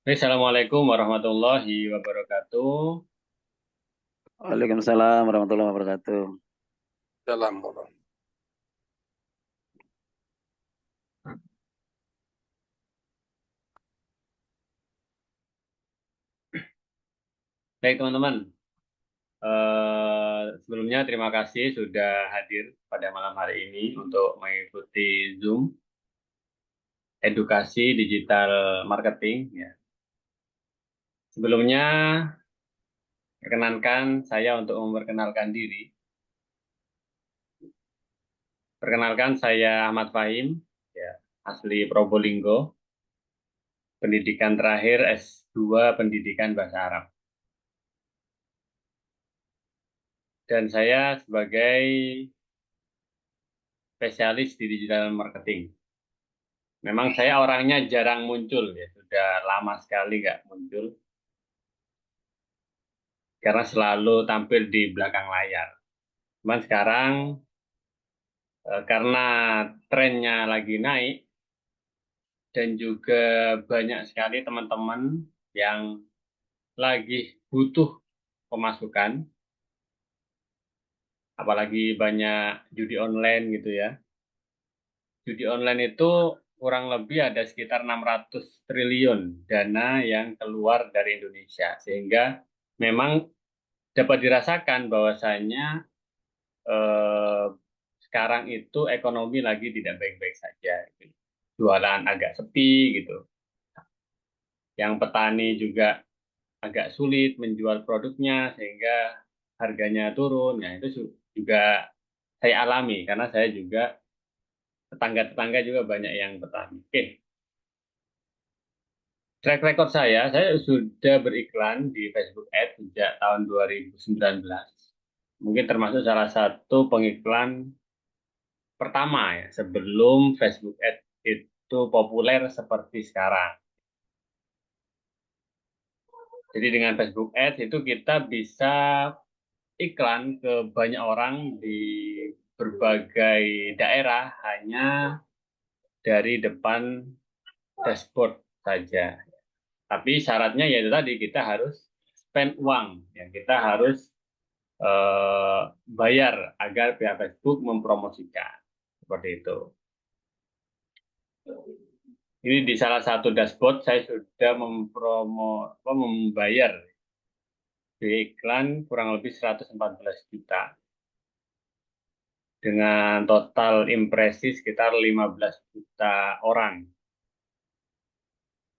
Assalamualaikum warahmatullahi wabarakatuh. Waalaikumsalam warahmatullahi wabarakatuh. Dalam orang. Baik teman-teman, sebelumnya terima kasih sudah hadir pada malam hari ini untuk mengikuti Zoom edukasi digital marketing. Ya. Sebelumnya, perkenankan saya untuk memperkenalkan diri. Perkenalkan saya Ahmad Fahim, ya, asli Probolinggo, pendidikan terakhir S2 Pendidikan Bahasa Arab. Dan saya sebagai spesialis di digital marketing. Memang saya orangnya jarang muncul ya, sudah lama sekali nggak muncul karena selalu tampil di belakang layar. Cuman sekarang karena trennya lagi naik dan juga banyak sekali teman-teman yang lagi butuh pemasukan, apalagi banyak judi online gitu ya. Judi online itu kurang lebih ada sekitar 600 triliun dana yang keluar dari Indonesia, sehingga memang dapat dirasakan bahwasanya eh, sekarang itu ekonomi lagi tidak baik-baik saja. Gitu. Jualan agak sepi gitu. Yang petani juga agak sulit menjual produknya sehingga harganya turun. Ya, itu juga saya alami karena saya juga tetangga-tetangga juga banyak yang petani. Oke, track record saya sudah beriklan di Facebook Ads sejak tahun 2019. Mungkin termasuk salah satu pengiklan pertama ya, sebelum Facebook Ads itu populer seperti sekarang. Jadi dengan Facebook Ads itu kita bisa iklan ke banyak orang di berbagai daerah hanya dari depan dashboard saja. Tapi syaratnya yaitu tadi kita harus spend uang, ya kita harus bayar agar pihak Facebook mempromosikan seperti itu. Ini di salah satu dashboard saya sudah membayar di iklan kurang lebih 114 juta dengan total impresi sekitar 15 juta orang.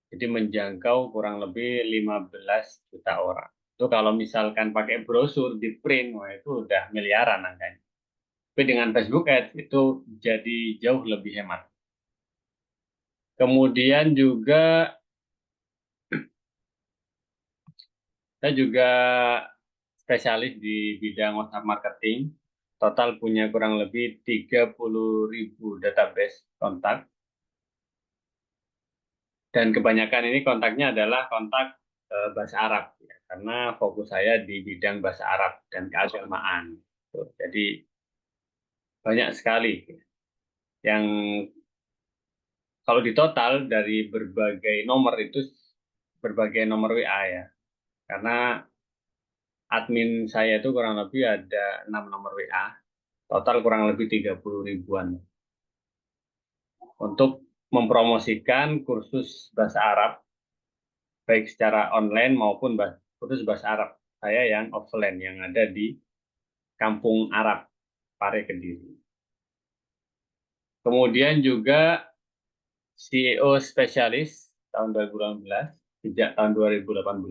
Jadi menjangkau kurang lebih 15 juta orang. Itu kalau misalkan pakai brosur di print, wah itu udah miliaran angkanya. Tapi dengan Facebook Ads itu jadi jauh lebih hemat. Kemudian juga saya juga spesialis di bidang WhatsApp marketing. Total punya kurang lebih 30.000 database kontak. Dan kebanyakan ini kontaknya adalah kontak bahasa Arab. Ya, karena fokus saya di bidang bahasa Arab dan keagamaan. Tuh, jadi banyak sekali yang kalau di total dari berbagai nomor itu berbagai nomor WA ya. Karena admin saya itu kurang lebih ada 6 nomor WA. Total kurang lebih 30 ribuan untuk mempromosikan kursus bahasa Arab, baik secara online maupun kursus bahasa Arab. Saya yang offline, yang ada di Kampung Arab, Pare Kediri. Kemudian juga CEO spesialis tahun 2018, sejak tahun 2018,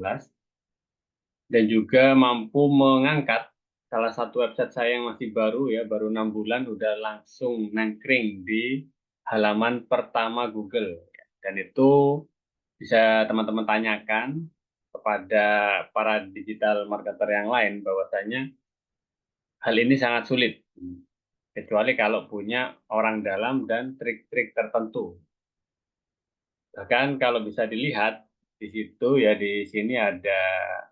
dan juga mampu mengangkat salah satu website saya yang masih baru ya, baru 6 bulan udah langsung nangkring di halaman pertama Google. Dan itu bisa teman-teman tanyakan kepada para digital marketer yang lain bahwasanya hal ini sangat sulit, kecuali kalau punya orang dalam dan trik-trik tertentu. Bahkan kalau bisa dilihat di situ ya, di sini ada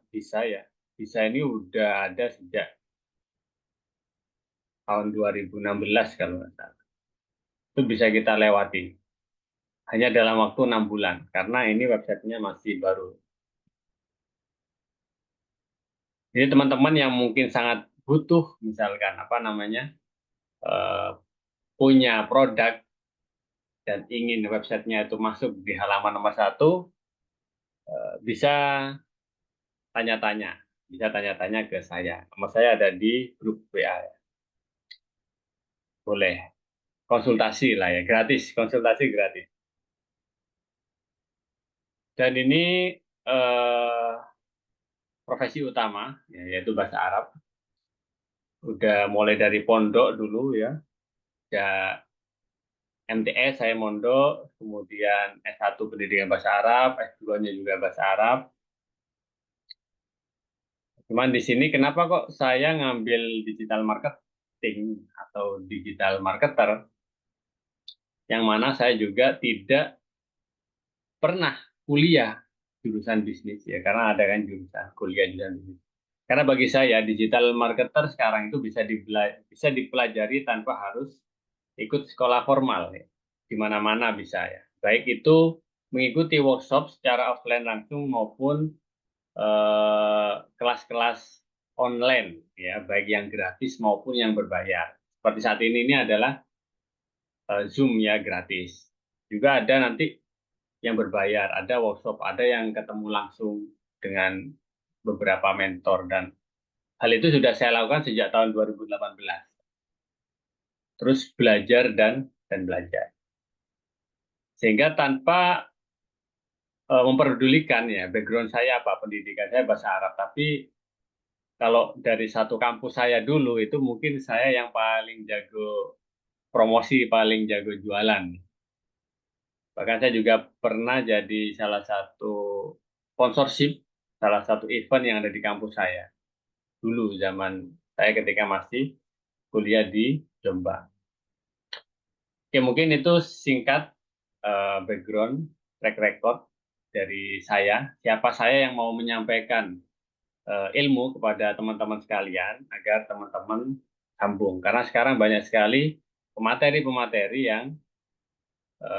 bisa ya. Bisa ini udah ada sejak tahun 2016 kalau nggak salah. Itu bisa kita lewati. hanya dalam waktu 6 bulan, karena ini websitenya masih baru. Jadi teman-teman yang mungkin sangat butuh, misalkan apa namanya, punya produk dan ingin websitenya itu masuk di halaman nomor 1, bisa tanya-tanya, ke saya. Nomor saya ada di grup WA. Boleh konsultasi lah ya, gratis, konsultasi gratis. Dan ini eh, profesi utama, ya, yaitu bahasa Arab. Udah mulai dari pondok dulu ya, ya MTS saya mondok, kemudian S1 pendidikan bahasa Arab, S2-nya juga bahasa Arab. Cuman di sini kenapa kok saya ngambil digital marketing atau digital marketer, yang mana saya juga tidak pernah kuliah jurusan bisnis ya, karena ada kan jurusan kuliah jurusan bisnis. Karena bagi saya digital marketer sekarang itu bisa dipelajari tanpa harus ikut sekolah formal ya. Di mana-mana bisa ya. Baik itu mengikuti workshop secara offline langsung maupun kelas-kelas online ya, baik yang gratis maupun yang berbayar. Seperti saat ini adalah Zoom ya, gratis. Juga ada nanti yang berbayar, ada workshop, ada yang ketemu langsung dengan beberapa mentor, dan hal itu sudah saya lakukan sejak tahun 2018. Terus belajar dan belajar. Sehingga tanpa memperdulikan ya background saya apa, pendidikan saya bahasa Arab, tapi kalau dari satu kampus saya dulu itu mungkin saya yang paling jago promosi, paling jago jualan. Bahkan saya juga pernah jadi salah satu sponsorship, salah satu event yang ada di kampus saya. Dulu zaman saya ketika masih kuliah di Jombang. Oke, mungkin itu singkat background, track record dari saya. Siapa saya yang mau menyampaikan ilmu kepada teman-teman sekalian agar teman-teman sambung. Karena sekarang banyak sekali pemateri-pemateri yang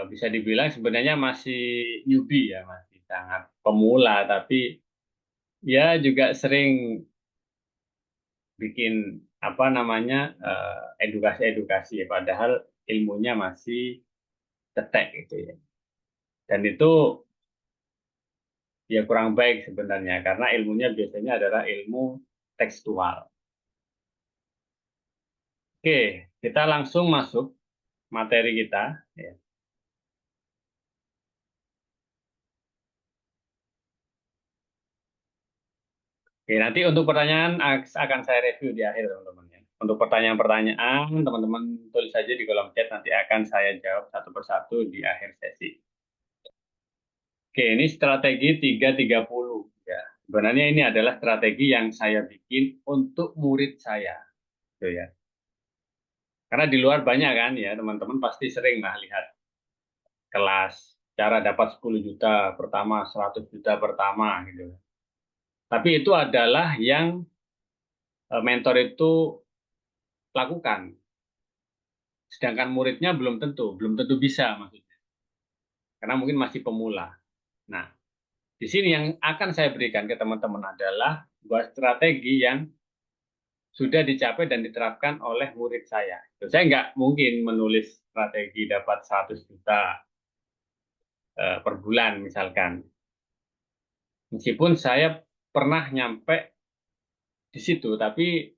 bisa dibilang sebenarnya masih newbie ya, masih sangat pemula, tapi ya juga sering bikin apa namanya edukasi-edukasi ya, padahal ilmunya masih cetek gitu ya. Dan itu ya kurang baik sebenarnya karena ilmunya biasanya adalah ilmu tekstual. Oke, kita langsung masuk materi kita ya. Oke, nanti untuk pertanyaan akan saya review di akhir teman-teman ya. Untuk pertanyaan-pertanyaan teman-teman tulis saja di kolom chat, nanti akan saya jawab satu persatu di akhir sesi. Oke, ini strategi 330 ya. Sebenarnya ini adalah strategi yang saya bikin untuk murid saya, gitu ya. Karena di luar banyak kan ya, teman-teman pasti sering lah lihat kelas cara dapat 10 juta pertama, 100 juta pertama gitu. Tapi itu adalah yang mentor itu lakukan. Sedangkan muridnya belum tentu bisa maksudnya. Karena mungkin masih pemula. Nah, di sini yang akan saya berikan ke teman-teman adalah sebuah strategi yang sudah dicapai dan diterapkan oleh murid saya. Saya nggak mungkin menulis strategi dapat 100 juta per bulan misalkan. Meskipun saya pernah nyampe di situ, tapi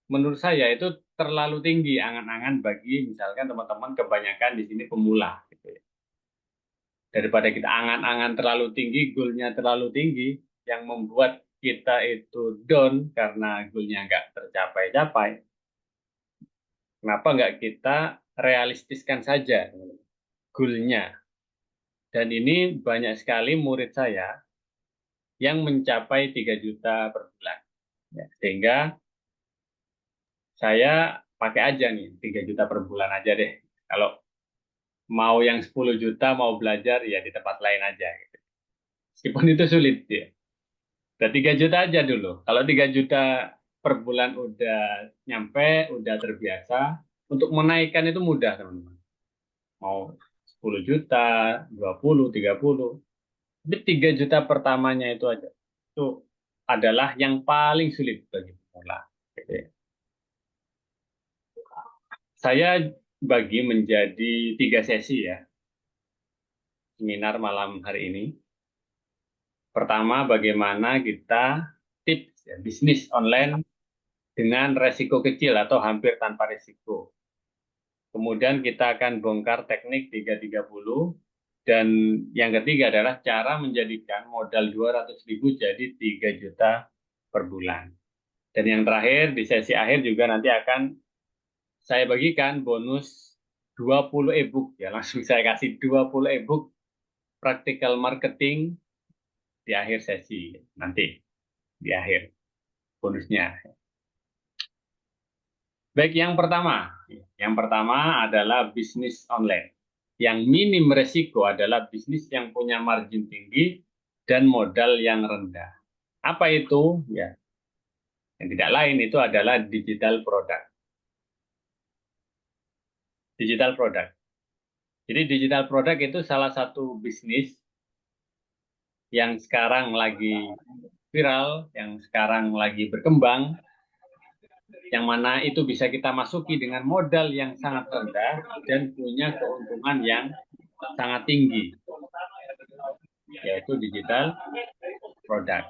menurut saya itu terlalu tinggi angan-angan bagi misalkan teman-teman kebanyakan di sini pemula. Gitu ya. Daripada kita angan-angan terlalu tinggi, goalnya terlalu tinggi, yang membuat kita itu down karena goalnya nggak tercapai-capai. Kenapa nggak kita realistiskan saja goalnya? Dan ini banyak sekali murid saya yang mencapai 3 juta per bulan. Ya, sehingga saya pakai aja nih 3 juta per bulan aja deh. Kalau mau yang 10 juta mau belajar ya di tempat lain aja. Gitu. Meskipun itu sulit ya. Udah 3 juta aja dulu. Kalau 3 juta per bulan udah nyampe, udah terbiasa, untuk menaikkan itu mudah teman-teman. Mau 10 juta, 20, 30. Tapi 3 juta pertamanya itu aja. Itu adalah yang paling sulit bagi pemula. Gitu ya. Saya bagi menjadi 3 sesi ya, seminar malam hari ini. Pertama, bagaimana kita tips ya, bisnis online dengan resiko kecil atau hampir tanpa resiko. Kemudian kita akan bongkar teknik 330. Dan yang ketiga adalah cara menjadikan modal 200.000 jadi 3 juta per bulan. Dan yang terakhir, di sesi akhir juga nanti akan saya bagikan bonus 20 e-book. Ya, langsung saya kasih 20 e-book practical marketing di akhir sesi. Nanti, di akhir bonusnya. Baik, yang pertama. Yang pertama adalah bisnis online. Yang minim resiko adalah bisnis yang punya margin tinggi dan modal yang rendah. Apa itu? Ya, yang tidak lain itu adalah digital product. Digital product. Jadi digital product itu salah satu bisnis yang sekarang lagi viral, yang sekarang lagi berkembang, yang mana itu bisa kita masuki dengan modal yang sangat rendah dan punya keuntungan yang sangat tinggi, yaitu digital product.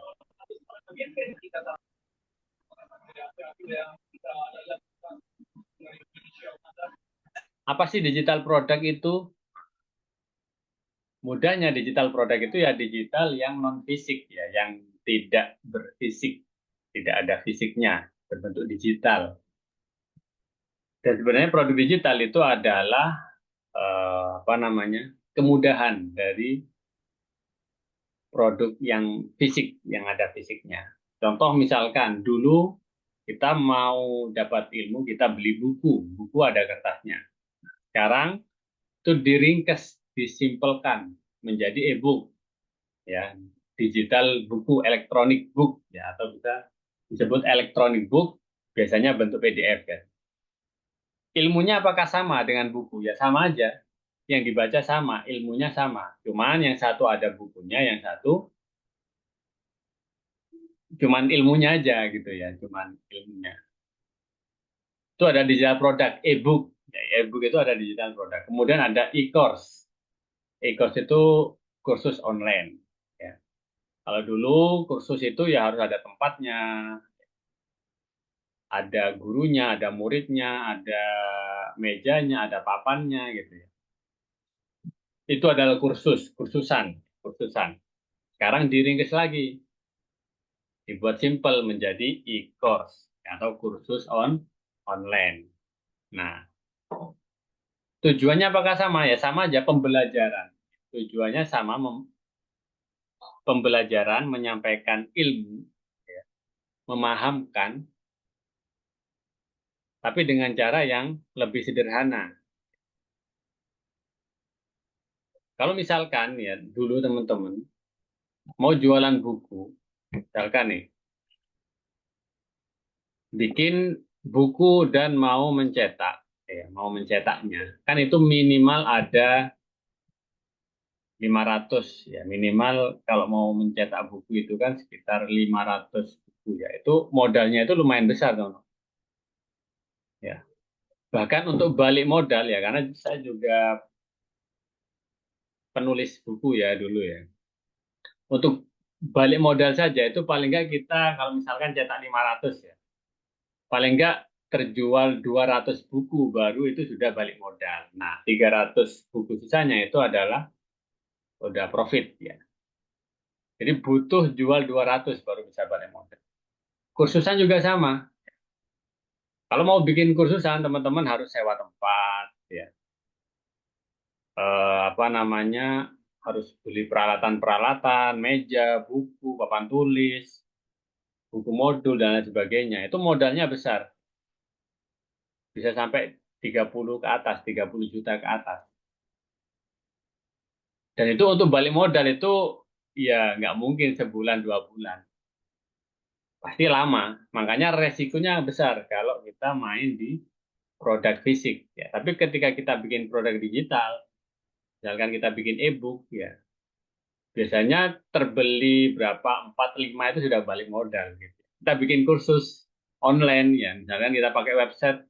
Apa sih digital product itu? Mudahnya digital product itu ya digital yang non fisik ya, yang tidak berfisik, tidak ada fisiknya, berbentuk digital. Dan sebenarnya produk digital itu adalah apa namanya, kemudahan dari produk yang fisik, yang ada fisiknya. Contoh misalkan dulu kita mau dapat ilmu, kita beli buku, buku ada kertasnya. Sekarang itu diringkas, disimpelkan menjadi e-book, ya, digital buku, elektronik book, ya, atau bisa disebut elektronik book, biasanya bentuk PDF kan. Ilmunya apakah sama dengan buku? Ya sama aja. Yang dibaca sama, ilmunya sama. Cuman yang satu ada bukunya, yang satu cuman ilmunya aja gitu ya, cuman ilmunya. Itu ada digital product, e-book. Ya, e-book itu ada digital product. Kemudian ada e-course. E-course itu kursus online. Ya. Kalau dulu kursus itu ya harus ada tempatnya, ada gurunya, ada muridnya, ada mejanya, ada papannya gitu ya. Itu adalah kursusan. Sekarang diringkes lagi, dibuat simple menjadi e-course atau kursus online. Nah, tujuannya apakah sama? Ya sama aja, pembelajaran. Tujuannya sama, pembelajaran, menyampaikan ilmu, ya, memahamkan, tapi dengan cara yang lebih sederhana. Kalau misalkan ya dulu teman-teman mau jualan buku, misalkan nih, bikin buku dan mau mencetak, ya, mau mencetaknya, kan itu minimal ada 500 ya, minimal kalau mau mencetak buku itu kan sekitar 500 buku ya. Itu modalnya itu lumayan besar teman. Ya. Bahkan untuk balik modal ya, karena saya juga penulis buku ya dulu ya. Untuk balik modal saja itu paling nggak kita kalau misalkan cetak 500 ya, paling nggak terjual 200 buku baru itu sudah balik modal. Nah, 300 buku sisanya itu adalah udah profit ya. Jadi butuh jual 200 baru bisa balik modal. Kursusan juga sama. Kalau mau bikin kursusan, teman-teman harus sewa tempat, ya. Apa namanya, harus beli peralatan-peralatan, meja, buku, papan tulis, buku modul, dan lain sebagainya. Itu modalnya besar. Bisa sampai 30 ke atas, 30 juta ke atas. Dan itu untuk balik modal itu, ya nggak mungkin sebulan, 2 bulan. Pasti lama. Makanya resikonya besar kalau kita main di produk fisik. Ya. Tapi ketika kita bikin produk digital, Misalkan kita bikin e-book ya, biasanya terbeli berapa 4 5 itu sudah balik modal gitu. Kita bikin kursus online ya, misalkan kita pakai website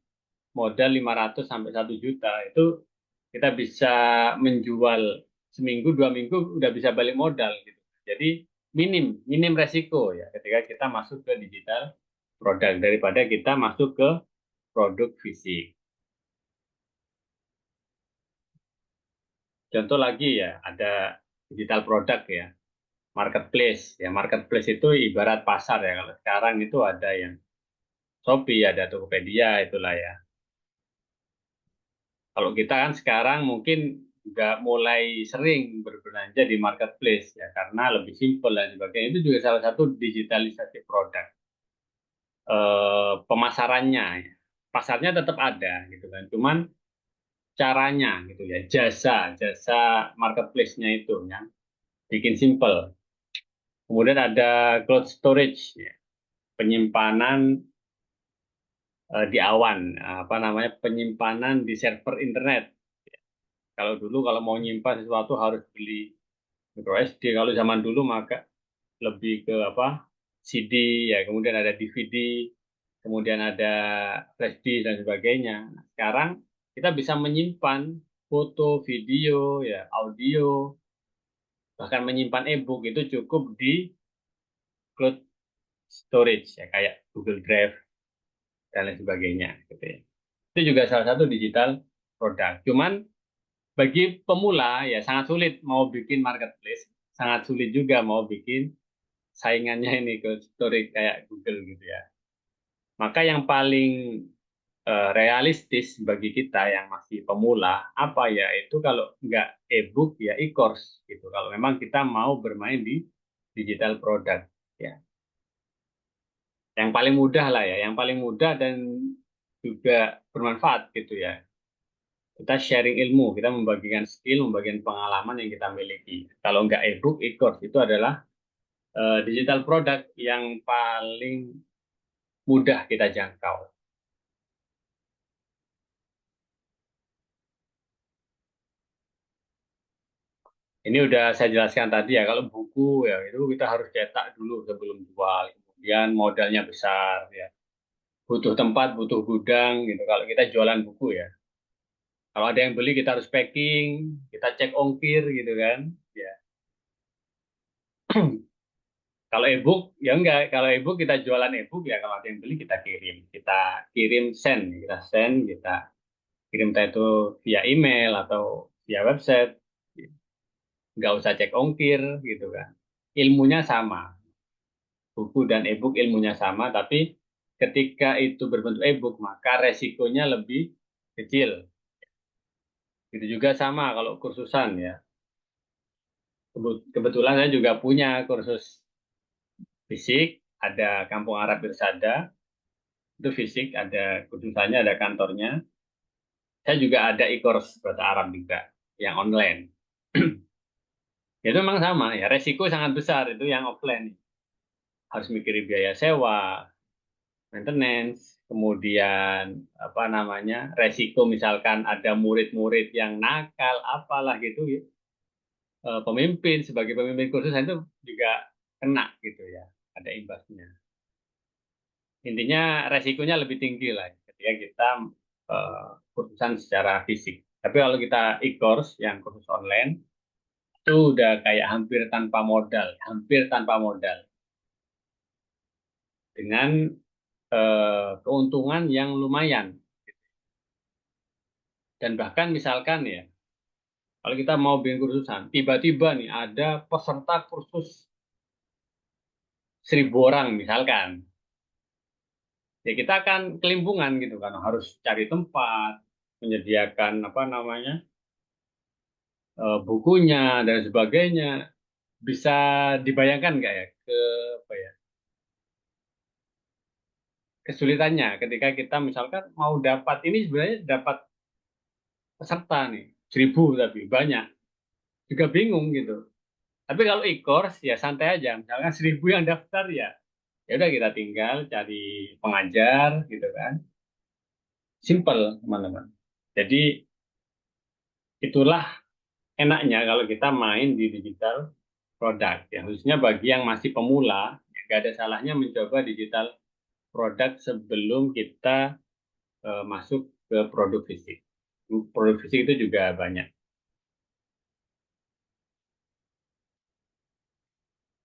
modal 500 sampai 1 juta, itu kita bisa menjual seminggu 2 minggu udah bisa balik modal gitu. Jadi minim minim resiko ya ketika kita masuk ke digital produk daripada kita masuk ke produk fisik. Contoh lagi ya, ada digital produk ya, marketplace. Ya, marketplace itu ibarat pasar ya. Kalau sekarang itu ada yang Shopee, ada Tokopedia, itulah ya. Kalau kita kan sekarang mungkin juga mulai sering berbelanja di marketplace ya, karena lebih simpel dan sebagainya. Itu juga salah satu digitalisasi produk. Pemasarannya, ya. Pasarnya tetap ada gitu kan. Cuman caranya gitu ya, jasa marketplace-nya itu ya, bikin simple. Kemudian ada cloud storage, ya, penyimpanan di awan, apa namanya, penyimpanan di server internet. Kalau dulu kalau mau nyimpan sesuatu harus beli micro SD. Kalau zaman dulu maka lebih ke apa, CD, ya, kemudian ada DVD, kemudian ada flash disk dan sebagainya. Nah, sekarang kita bisa menyimpan foto, video, ya, audio, bahkan menyimpan e-book itu cukup di cloud storage ya, kayak Google Drive dan lain sebagainya gitu ya. Itu juga salah satu digital produk. Cuman bagi pemula ya sangat sulit mau bikin marketplace, sangat sulit juga mau bikin saingannya ini ke story kayak Google gitu ya. Maka yang paling realistis bagi kita yang masih pemula apa ya, itu kalau nggak e-book ya e-course gitu. Kalau memang kita mau bermain di digital produk ya. Yang paling mudah lah ya, yang paling mudah dan juga bermanfaat gitu ya. Kita sharing ilmu, kita membagikan skill, membagikan pengalaman yang kita miliki. Kalau nggak e-book, e-course itu adalah digital produk yang paling mudah kita jangkau. Ini udah saya jelaskan tadi ya, kalau buku ya itu kita harus cetak dulu sebelum jual. Kemudian modalnya besar ya. Butuh tempat, butuh gudang gitu. Kalau kita jualan buku ya. Kalau ada yang beli kita harus packing, kita cek ongkir gitu kan. Ya. Kalau e-book ya enggak, kalau e-book kita jualan e-book ya, kalau ada yang beli kita kirim send, kita kirim entah itu via email atau via website, nggak usah cek ongkir gitu kan. Ilmunya sama, buku dan e-book ilmunya sama, tapi ketika itu berbentuk e-book maka resikonya lebih kecil. Itu juga sama kalau kursusan ya. Kebetulan saya juga punya kursus fisik, ada Kampung Arab Irsada, itu fisik, ada kursusannya, ada kantornya. Saya juga ada e-course bahasa Arab juga, yang online. Ya, itu memang sama ya, resiko sangat besar itu yang offline. Harus mikirin biaya sewa, maintenance, kemudian apa namanya, resiko misalkan ada murid-murid yang nakal, apalah gitu ya. Pemimpin sebagai pemimpin kursus itu juga kena gitu ya, ada imbasnya. Intinya resikonya lebih tinggi lah ketika kita kursusan secara fisik. Tapi kalau kita e-course yang kursus online itu udah kayak hampir tanpa modal dengan keuntungan yang lumayan. Dan bahkan misalkan ya, kalau kita mau bikin kursusan, tiba-tiba nih ada peserta kursus 1.000 orang misalkan, ya kita akan kelimpungan gitu kan, harus cari tempat, menyediakan apa namanya, bukunya dan sebagainya. Bisa dibayangkan nggak ya ke apa ya, kesulitannya ketika kita misalkan mau dapat ini, sebenarnya dapat peserta nih 1.000 tapi banyak, juga bingung gitu. Tapi kalau e-course ya santai aja, misalkan 1.000 yang daftar ya, ya udah kita tinggal cari pengajar gitu kan, simple teman-teman. Jadi itulah enaknya kalau kita main di digital product, ya khususnya bagi yang masih pemula, ya, nggak ada salahnya mencoba digital product sebelum kita masuk ke produk fisik. Produk fisik itu juga banyak.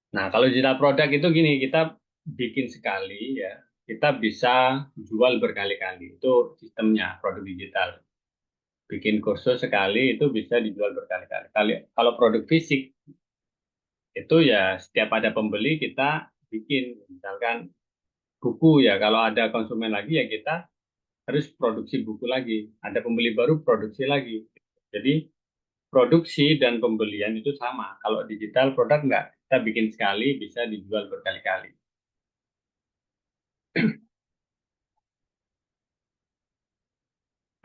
Nah, kalau digital product itu gini, kita bikin sekali ya, kita bisa jual berkali-kali. Itu sistemnya produk digital. Bikin kursus sekali itu bisa dijual berkali-kali. Kalau produk fisik itu ya setiap ada pembeli kita bikin, misalkan buku ya, kalau ada konsumen lagi ya kita harus produksi buku lagi. Ada pembeli baru produksi lagi. Jadi produksi dan pembelian itu sama. Kalau digital produk enggak, kita bikin sekali bisa dijual berkali-kali.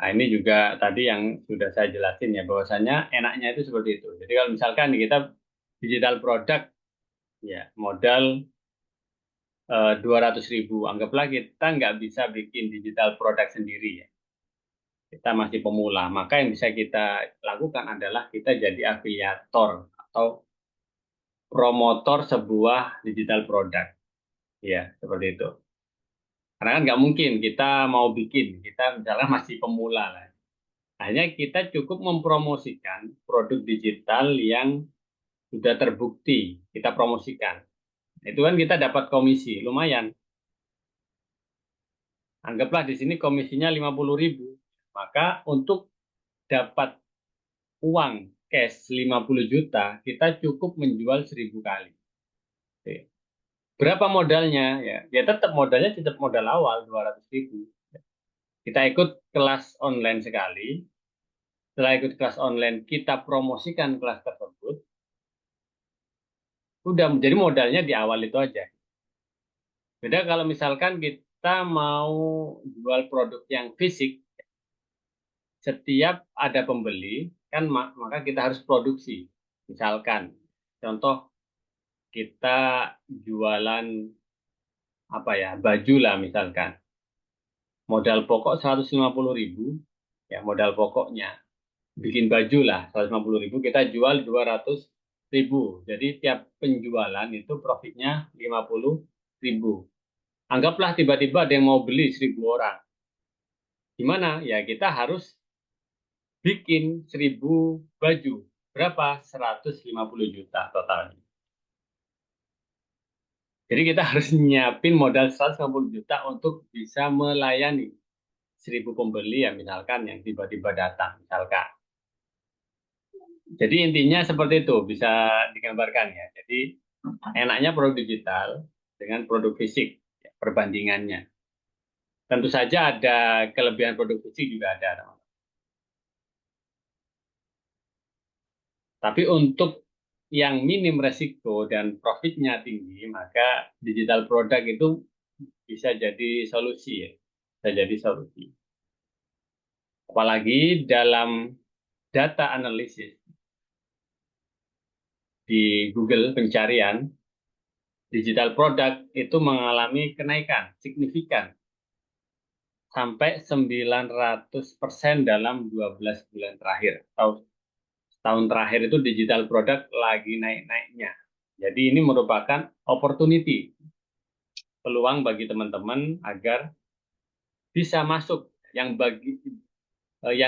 Nah, ini juga tadi yang sudah saya jelasin ya, bahwasanya enaknya itu seperti itu. Jadi kalau misalkan kita digital produk, ya modal 200.000, anggaplah kita nggak bisa bikin digital produk sendiri ya. Kita masih pemula, maka yang bisa kita lakukan adalah kita jadi afiliator atau promotor sebuah digital produk. Ya, seperti itu. Karena kan nggak mungkin kita mau bikin, kita misalnya masih pemula lah. Hanya kita cukup mempromosikan produk digital yang sudah terbukti, kita promosikan. Itu kan kita dapat komisi, lumayan. Anggaplah di sini komisinya 50.000. Maka untuk dapat uang cash 50 juta, kita cukup menjual 1.000 kali. Berapa modalnya? Ya tetap modalnya tetap modal awal 200.000. Kita ikut kelas online sekali. Setelah ikut kelas online, kita promosikan kelas tersebut. Udah, jadi modalnya di awal itu aja. Beda kalau misalkan kita mau jual produk yang fisik, setiap ada pembeli, kan maka kita harus produksi. Misalkan, contoh kita jualan apa ya, baju lah misalkan. Modal pokok 150.000, ya modal pokoknya. Bikin baju lah 150.000, kita jual 200.000. Jadi tiap penjualan itu profitnya 50.000. Anggaplah tiba-tiba ada yang mau beli 1.000 orang. Gimana? Ya kita harus bikin 1.000 baju. Berapa? 150 juta totalnya. Jadi kita harus nyiapin modal 150 juta untuk bisa melayani 1.000 pembeli ya misalkan yang tiba-tiba datang misalkan. Jadi intinya seperti itu bisa digambarkan ya. Jadi enaknya produk digital dengan produk fisik ya, perbandingannya. Tentu saja ada kelebihan produk fisik juga ada. Tapi untuk yang minim resiko dan profitnya tinggi, maka digital produk itu bisa jadi solusi ya. Bisa jadi solusi. Apalagi dalam data analisis di Google pencarian, digital product itu mengalami kenaikan signifikan sampai 900% dalam 12 bulan terakhir. Tahun terakhir itu digital product lagi naik-naiknya. Jadi ini merupakan opportunity, peluang bagi teman-teman agar bisa masuk yang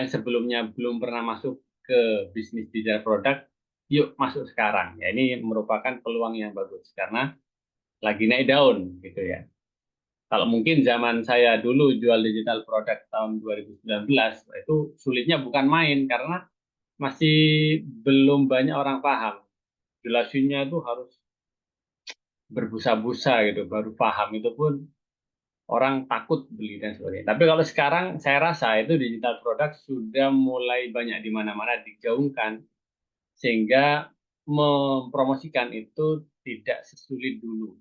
sebelumnya belum pernah masuk ke bisnis digital product, yuk masuk sekarang. Ya ini merupakan peluang yang bagus karena lagi naik daun gitu ya. Kalau mungkin zaman saya dulu jual digital product tahun 2019 itu sulitnya bukan main karena masih belum banyak orang paham. Jelasinnya itu harus berbusa-busa gitu, baru paham itu pun orang takut beli dan sebagainya. Tapi kalau sekarang saya rasa itu digital product sudah mulai banyak di mana-mana digaungkan sehingga mempromosikan itu tidak sesulit dulu.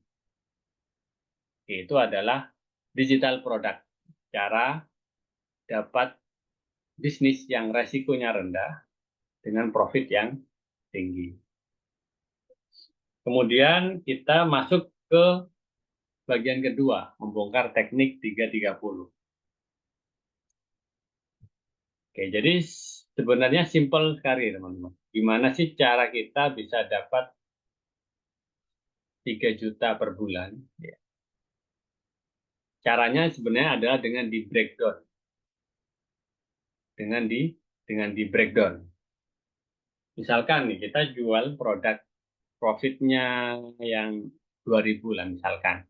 Itu adalah digital product. Cara dapat bisnis yang resikonya rendah dengan profit yang tinggi. Kemudian kita masuk ke bagian kedua, membongkar teknik 330. Oke, jadi Sebenarnya simple sekali, teman-teman. Gimana sih cara kita bisa dapat 3 juta per bulan? Ya. Caranya sebenarnya adalah dengan di breakdown, dengan di breakdown. Misalkan nih kita jual produk profitnya yang 2.000 lah misalkan.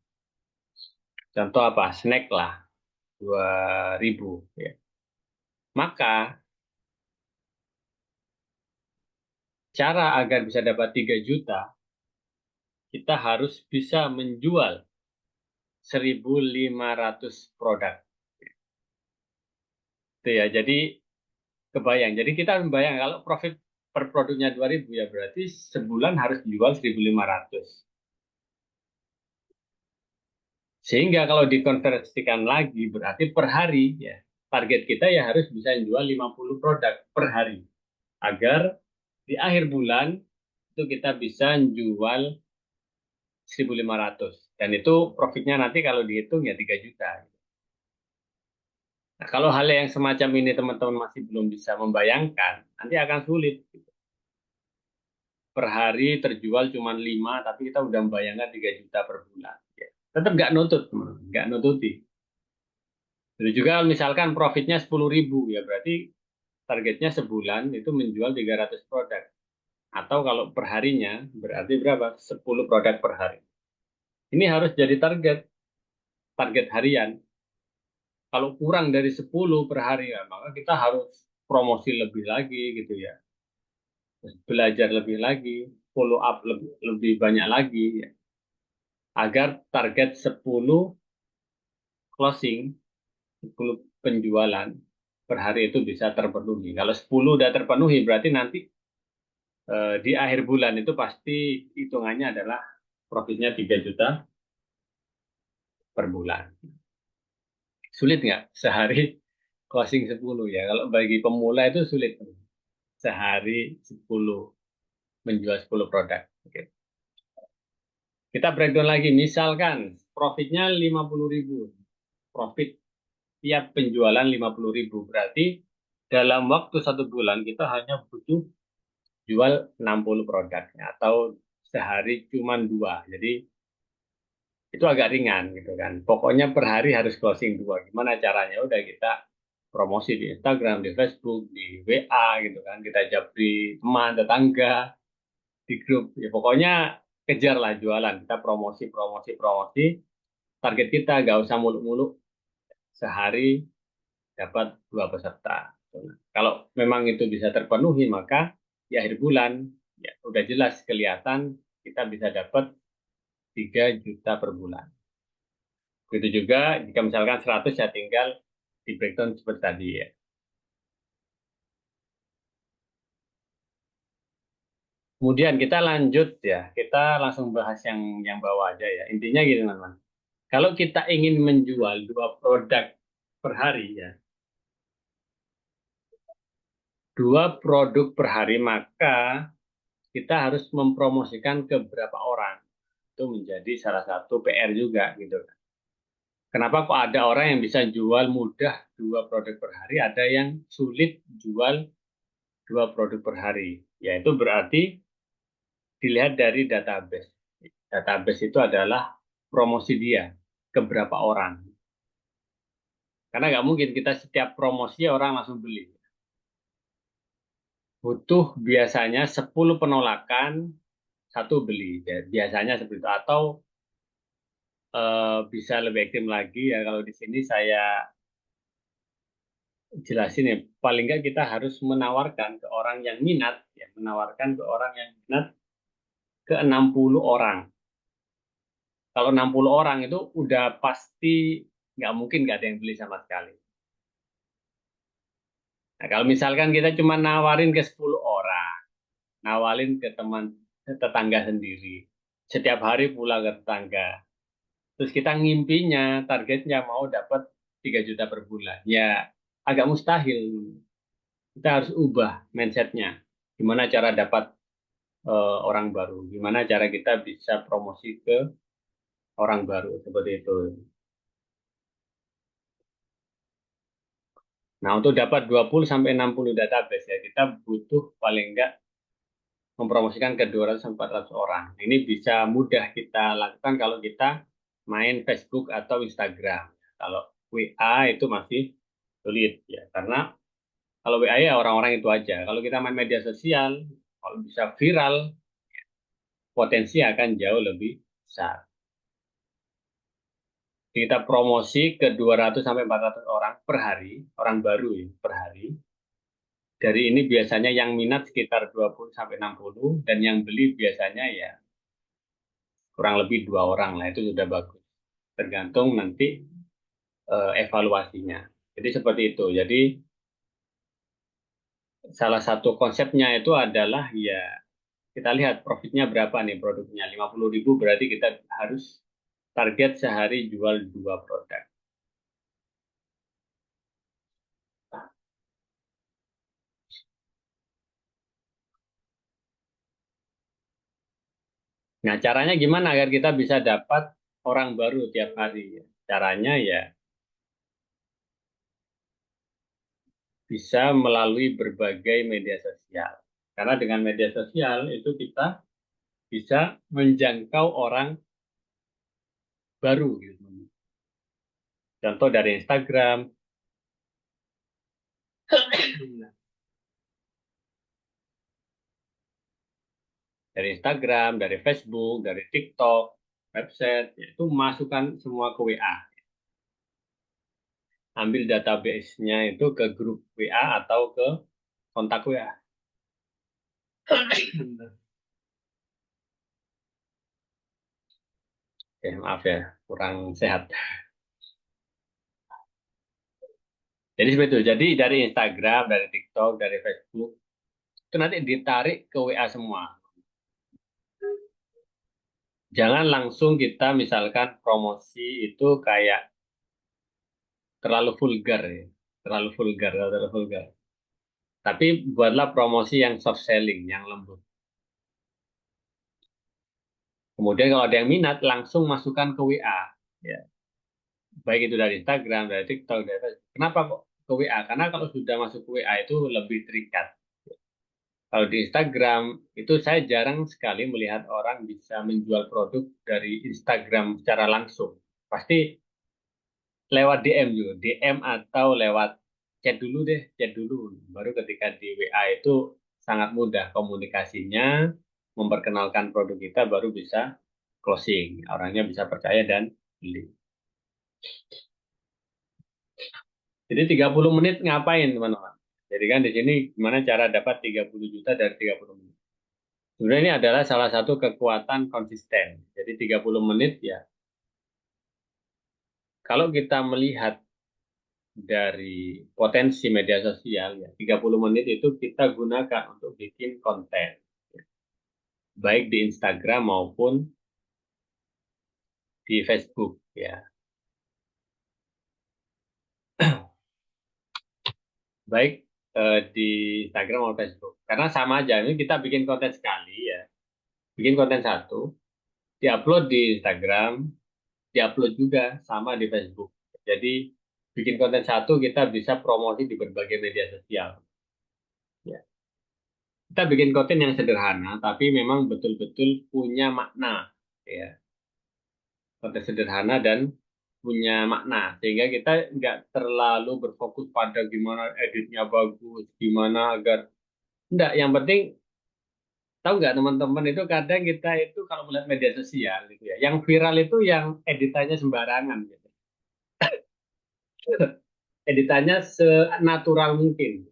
Contoh apa? Snack lah 2.000 ya. Maka cara agar bisa dapat 3 juta, kita harus bisa menjual 1.500 produk. Itu ya. Jadi kebayang. Jadi kita membayang kalau profit per produknya 2.000 ya berarti sebulan harus dijual 1.500. Sehingga kalau dikonversikan lagi berarti per hari ya target kita ya harus bisa jual 50 produk per hari agar di akhir bulan itu kita bisa jual 1.500 dan itu profitnya nanti kalau dihitung ya 3 juta. Nah, kalau hal yang semacam ini teman-teman masih belum bisa membayangkan, nanti akan sulit. Per hari terjual cuma 5, tapi kita udah membayangkan 3 juta per bulan. Ya. Tetap nggak nutut, nggak nututi. Jadi juga misalkan profitnya 10.000, ya berarti targetnya sebulan itu menjual 300 produk. Atau kalau per harinya, berarti berapa? 10 produk per hari. Ini harus jadi target harian. Kalau kurang dari 10 per hari, ya, maka kita harus promosi lebih lagi gitu ya. Belajar lebih lagi, follow up lebih banyak lagi, ya. Agar target 10 closing, 10 penjualan per hari itu bisa terpenuhi. Kalau 10 udah terpenuhi, berarti nanti di akhir bulan itu pasti hitungannya adalah profitnya 3 juta per bulan. Sulit nggak sehari closing 10 ya? Kalau bagi pemula itu sulit. Sehari 10 menjual 10 produk. Oke. Kita breakdown lagi. Misalkan profitnya 50.000. Profit tiap penjualan 50.000. Berarti dalam waktu 1 bulan kita hanya butuh jual 60 produk atau sehari cuma 2. Jadi itu agak ringan gitu kan. Pokoknya per hari harus closing 2. Gimana caranya? Udah kita promosi di Instagram, di Facebook, di WA gitu kan. Kita japri teman, tetangga, di grup. Ya pokoknya kejarlah jualan. Kita promosi, promosi, promosi. Target kita nggak usah muluk-muluk. Sehari dapat 2 peserta. Kalau memang itu bisa terpenuhi, maka di akhir bulan ya udah jelas kelihatan kita bisa dapat 3 juta per bulan. Begitu juga jika misalkan 100 ya tinggal di breakdown seperti tadi ya. Kemudian kita lanjut ya, kita langsung bahas yang bawah aja ya. Intinya gitu teman-teman. Kalau kita ingin menjual 2 produk per hari ya, 2 produk per hari maka kita harus mempromosikan ke berapa orang. Itu menjadi salah satu PR juga gitu. Kenapa kok ada orang yang bisa jual mudah 2 produk per hari, ada yang sulit jual 2 produk per hari. Yaitu berarti dilihat dari database. Database itu adalah promosi dia ke berapa orang. Karena nggak mungkin kita setiap promosi orang langsung beli. Butuh biasanya 10 penolakan, 1 beli. Biasanya seperti itu. Atau bisa lebih ekstrim lagi ya kalau di sini saya jelasin ya. Paling nggak kita harus menawarkan ke orang yang minat, ya, menawarkan ke orang yang minat ke 60 orang. Kalau 60 orang itu udah pasti nggak mungkin nggak ada yang beli sama sekali. Nah, kalau misalkan kita cuma nawarin ke 10 orang, nawarin ke teman tetangga sendiri, setiap hari pulang ke tetangga, terus kita ngimpinya targetnya mau dapat 3 juta per bulan, ya agak mustahil. Kita harus ubah mindsetnya. Gimana cara dapat orang baru? Gimana cara kita bisa promosi ke orang baru seperti itu. Nah, untuk dapat 20 sampai 60 database ya, kita butuh paling enggak mempromosikan ke 200 sampai 400 orang. Ini bisa mudah kita lakukan kalau kita main Facebook atau Instagram. Kalau WA itu masih sulit ya, karena kalau WA ya orang-orang itu aja. Kalau kita main media sosial, kalau bisa viral, potensi akan jauh lebih besar. Kita promosi ke 200 sampai 400 orang per hari, orang baru ya, per hari. Dari ini biasanya yang minat sekitar 20 sampai 60 dan yang beli biasanya ya kurang lebih 2 orang lah, itu sudah bagus. Tergantung nanti evaluasinya. Jadi seperti itu. Jadi salah satu konsepnya itu adalah ya kita lihat profitnya berapa nih produknya. 50.000 berarti kita harus target sehari jual 2 produk. Nah, caranya gimana agar kita bisa dapat orang baru tiap hari? Caranya ya bisa melalui berbagai media sosial. Karena dengan media sosial itu kita bisa menjangkau orang baru gitu. Contoh dari Instagram, dari Facebook, dari TikTok, website, itu masukkan semua ke WA. Ambil database-nya itu ke grup WA atau ke kontak WA. Oke, maaf ya, kurang sehat. Jadi seperti itu. Jadi dari Instagram, dari TikTok, dari Facebook, itu nanti ditarik ke WA semua. Jangan langsung kita misalkan promosi itu kayak terlalu vulgar ya. Terlalu vulgar. Tapi buatlah promosi yang soft selling, yang lembut. Kemudian kalau ada yang minat, langsung masukkan ke WA. Ya. Baik itu dari Instagram, dari TikTok, dari Facebook. Kenapa kok ke WA? Karena kalau sudah masuk ke WA itu lebih terikat. Kalau di Instagram, itu saya jarang sekali melihat orang bisa menjual produk dari Instagram secara langsung. Pasti lewat DM juga, DM atau lewat chat dulu deh, chat dulu. Baru ketika di WA itu sangat mudah komunikasinya, memperkenalkan produk kita, baru bisa closing. Orangnya bisa percaya dan beli. Jadi 30 menit ngapain teman-teman? Jadi kan di sini gimana cara dapat 30 juta dari 30 menit. Sebenarnya ini adalah salah satu kekuatan konsisten. Jadi 30 menit ya, kalau kita melihat dari potensi media sosial ya, 30 menit itu kita gunakan untuk bikin konten. Baik di Instagram maupun di Facebook ya. Baik di Instagram maupun Facebook. Karena sama aja, ini kita bikin konten sekali ya. Bikin konten satu, diupload di Instagram, diupload juga sama di Facebook. Jadi bikin konten satu kita bisa promosi di berbagai media sosial. Ya. Kita bikin konten yang sederhana, tapi memang betul-betul punya makna. Ya. Konten sederhana dan punya makna. Sehingga kita nggak terlalu berfokus pada gimana editnya bagus, gimana agar... Enggak, yang penting tahu nggak teman-teman itu kadang kita itu kalau melihat media sosial gitu ya, yang viral itu yang editannya sembarangan gitu. Editannya senatural mungkin.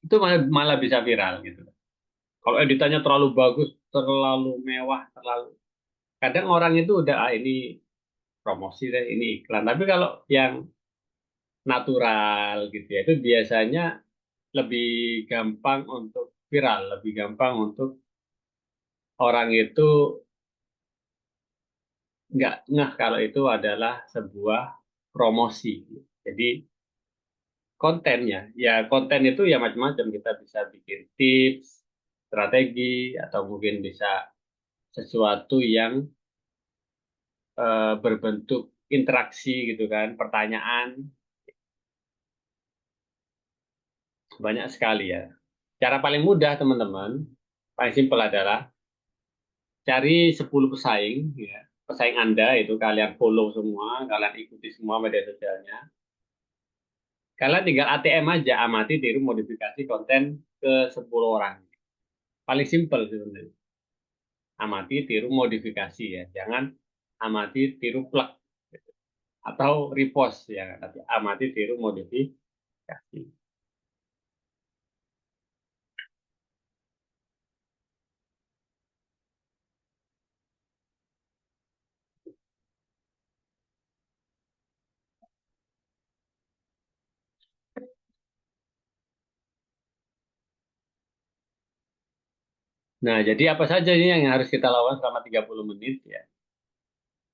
Itu malah bisa viral gitu. Kalau editannya terlalu bagus, terlalu mewah, terlalu kadang orang itu udah ini promosi deh, ini iklan. Tapi kalau yang natural gitu ya, itu biasanya lebih gampang untuk viral, lebih gampang untuk orang itu nggak ngeh kalau itu adalah sebuah promosi. Jadi kontennya, ya konten itu ya macam-macam. Kita bisa bikin tips, strategi, atau mungkin bisa sesuatu yang berbentuk interaksi gitu kan, pertanyaan. Banyak sekali ya. Cara paling mudah teman-teman, paling simpel adalah cari 10 pesaing, ya. Pesaing Anda itu kalian follow semua, kalian ikuti semua media sosialnya. Kalian tinggal ATM aja, amati, tiru, modifikasi konten ke 10 orang. Paling simpel sebenarnya. Amati, tiru, modifikasi ya. Jangan amati, tiru, plug atau repost ya. Tapi amati, tiru, modifikasi. Nah, jadi apa saja ini yang harus kita lakukan selama 30 menit ya.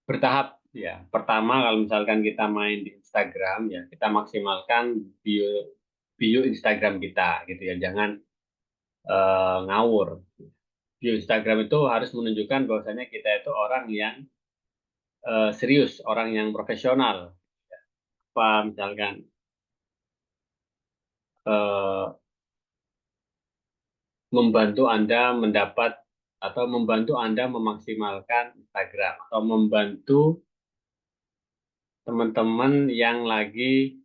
Bertahap ya. Pertama, kalau misalkan kita main di Instagram ya, kita maksimalkan bio bio Instagram kita gitu ya. Jangan ngawur. Bio Instagram itu harus menunjukkan bahwasanya kita itu orang yang serius, orang yang profesional. Apa misalkan eh, membantu Anda mendapat atau membantu Anda memaksimalkan Instagram atau membantu teman-teman yang lagi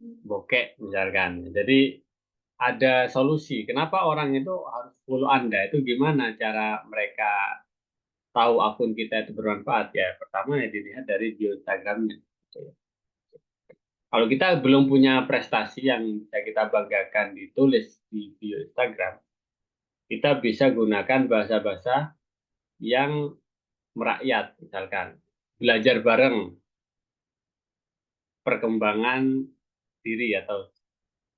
bokek misalkan. Jadi ada solusi. Kenapa orang itu harus follow Anda? Itu gimana cara mereka tahu akun kita itu bermanfaat? Ya, pertama ya dilihat dari bio Instagramnya. Kalau kita belum punya prestasi yang bisa kita banggakan ditulis di bio Instagram, kita bisa gunakan bahasa-bahasa yang merakyat, misalkan belajar bareng perkembangan diri atau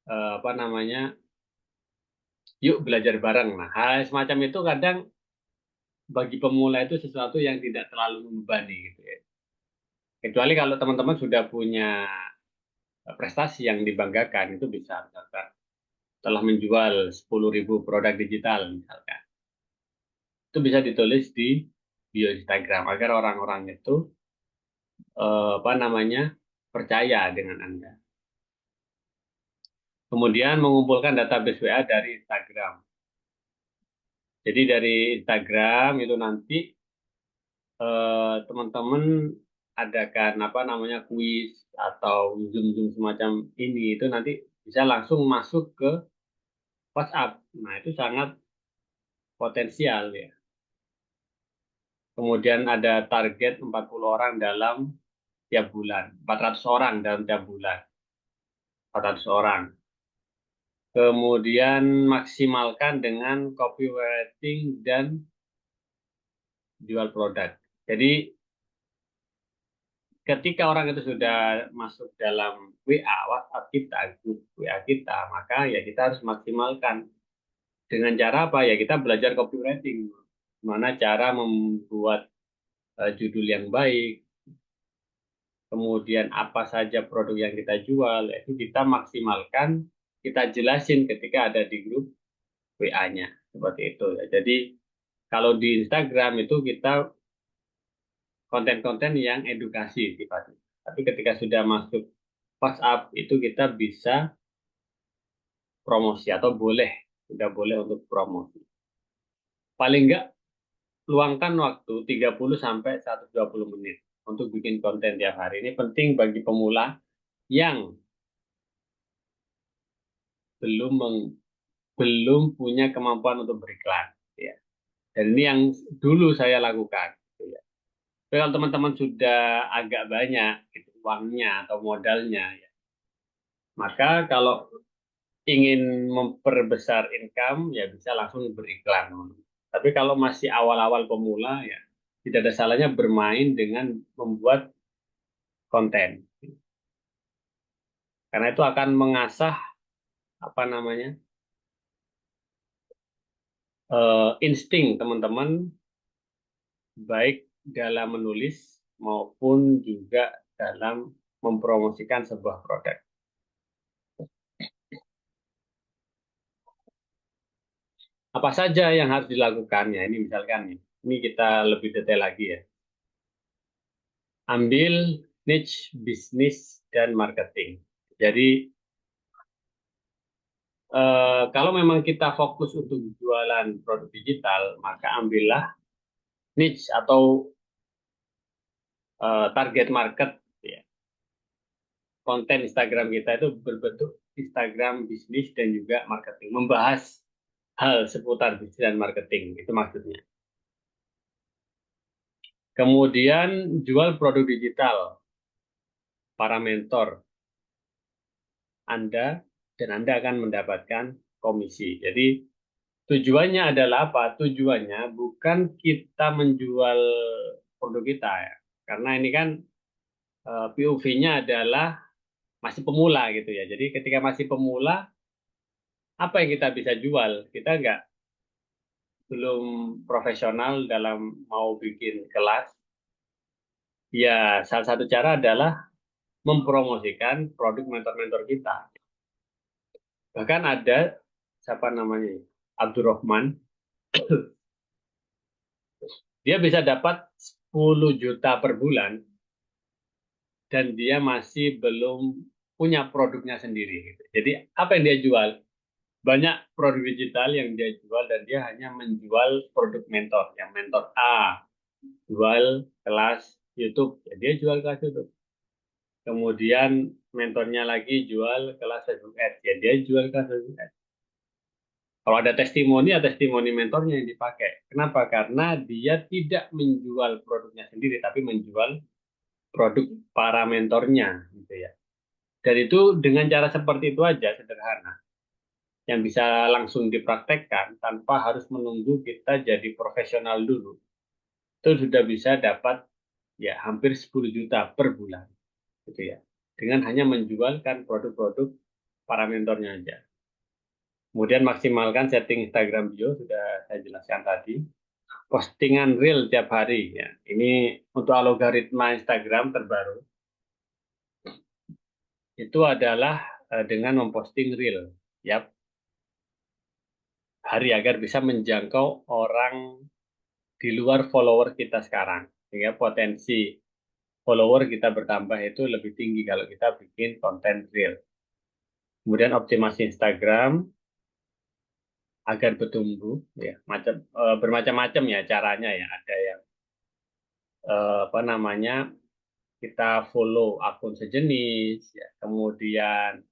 apa namanya, yuk belajar bareng. Nah, hal semacam itu kadang bagi pemula itu sesuatu yang tidak terlalu membebani gitu ya. Kecuali kalau teman-teman sudah punya prestasi yang dibanggakan, itu bisa misalkan telah menjual 10.000 produk digital misalkan. Itu bisa ditulis di bio Instagram agar orang-orang itu apa namanya percaya dengan Anda. Kemudian mengumpulkan database WA dari Instagram. Jadi dari Instagram itu nanti teman-teman adakan apa namanya kuis atau zoom semacam ini itu nanti bisa langsung masuk ke WhatsApp. Nah, itu sangat potensial ya. Kemudian ada target 40 orang dalam tiap bulan, 400 orang dalam tiap bulan, 400 orang. Kemudian maksimalkan dengan copywriting dan jual produk. Jadi ketika orang itu sudah masuk dalam WA, WhatsApp kita, grup WA kita, maka ya kita harus maksimalkan. Dengan cara apa? Ya kita belajar copywriting. Gimana cara membuat judul yang baik, kemudian apa saja produk yang kita jual, itu kita maksimalkan, kita jelasin ketika ada di grup WA-nya. Seperti itu ya. Jadi kalau di Instagram itu kita konten-konten yang edukasi sifatnya. Tapi ketika sudah masuk WhatsApp itu kita bisa promosi atau sudah boleh untuk promosi. Paling enggak luangkan waktu 30 sampai 120 menit untuk bikin konten tiap hari. Ini penting bagi pemula yang belum belum punya kemampuan untuk beriklan ya. Dan ini yang dulu saya lakukan gitu ya. Tapi kalau teman-teman sudah agak banyak gitu, uangnya atau modalnya ya, maka kalau ingin memperbesar income ya bisa langsung beriklan. Tapi kalau masih awal-awal pemula ya tidak ada salahnya bermain dengan membuat konten. Karena itu akan mengasah apa namanya insting teman-teman baik dalam menulis maupun juga dalam mempromosikan sebuah produk. Apa saja yang harus dilakukan ya ini misalkan nih, ini kita lebih detail lagi ya. Ambil niche bisnis dan marketing. Jadi Kalau memang kita fokus untuk jualan produk digital, maka ambillah niche atau target market, ya. Konten Instagram kita itu berbentuk Instagram bisnis dan juga marketing, membahas hal seputar bisnis dan marketing, itu maksudnya. Kemudian jual produk digital, para mentor Anda, dan Anda akan mendapatkan komisi. Jadi tujuannya adalah apa? Tujuannya bukan kita menjual produk kita, ya. Karena ini kan POV-nya adalah masih pemula gitu ya. Jadi ketika masih pemula, apa yang kita bisa jual? Kita nggak, belum profesional dalam mau bikin kelas. Ya, salah satu cara adalah mempromosikan produk mentor-mentor kita. Bahkan ada, siapa namanya, Abdurrahman, dia bisa dapat 10 juta per bulan dan dia masih belum punya produknya sendiri, gitu. Jadi apa yang dia jual? Banyak produk digital yang dia jual dan dia hanya menjual produk mentor. Yang mentor A jual kelas YouTube, ya dia jual kelas YouTube. Kemudian mentornya lagi jual kelas Facebook Ads, ya dia jual kelas Facebook Ads. Kalau ada testimoni, ya testimoni mentornya yang dipakai. Kenapa? Karena dia tidak menjual produknya sendiri, tapi menjual produk para mentornya, gitu ya. Dan itu dengan cara seperti itu aja, sederhana, yang bisa langsung dipraktekkan tanpa harus menunggu kita jadi profesional dulu. Itu sudah bisa dapat ya hampir 10 juta per bulan, gitu ya. Dengan hanya menjualkan produk-produk para mentornya aja. Kemudian maksimalkan setting Instagram bio, sudah saya jelaskan tadi. Postingan reel tiap hari, ya. Ini untuk algoritma Instagram terbaru. Itu adalah dengan memposting reel tiap hari agar bisa menjangkau orang di luar follower kita sekarang. Sehingga potensi follower kita bertambah itu lebih tinggi kalau kita bikin konten reel. Kemudian optimasi Instagram agar bertumbuh, ya, bermacam-macam ya caranya, ya. Ada yang apa namanya, kita follow akun sejenis, ya. Kemudian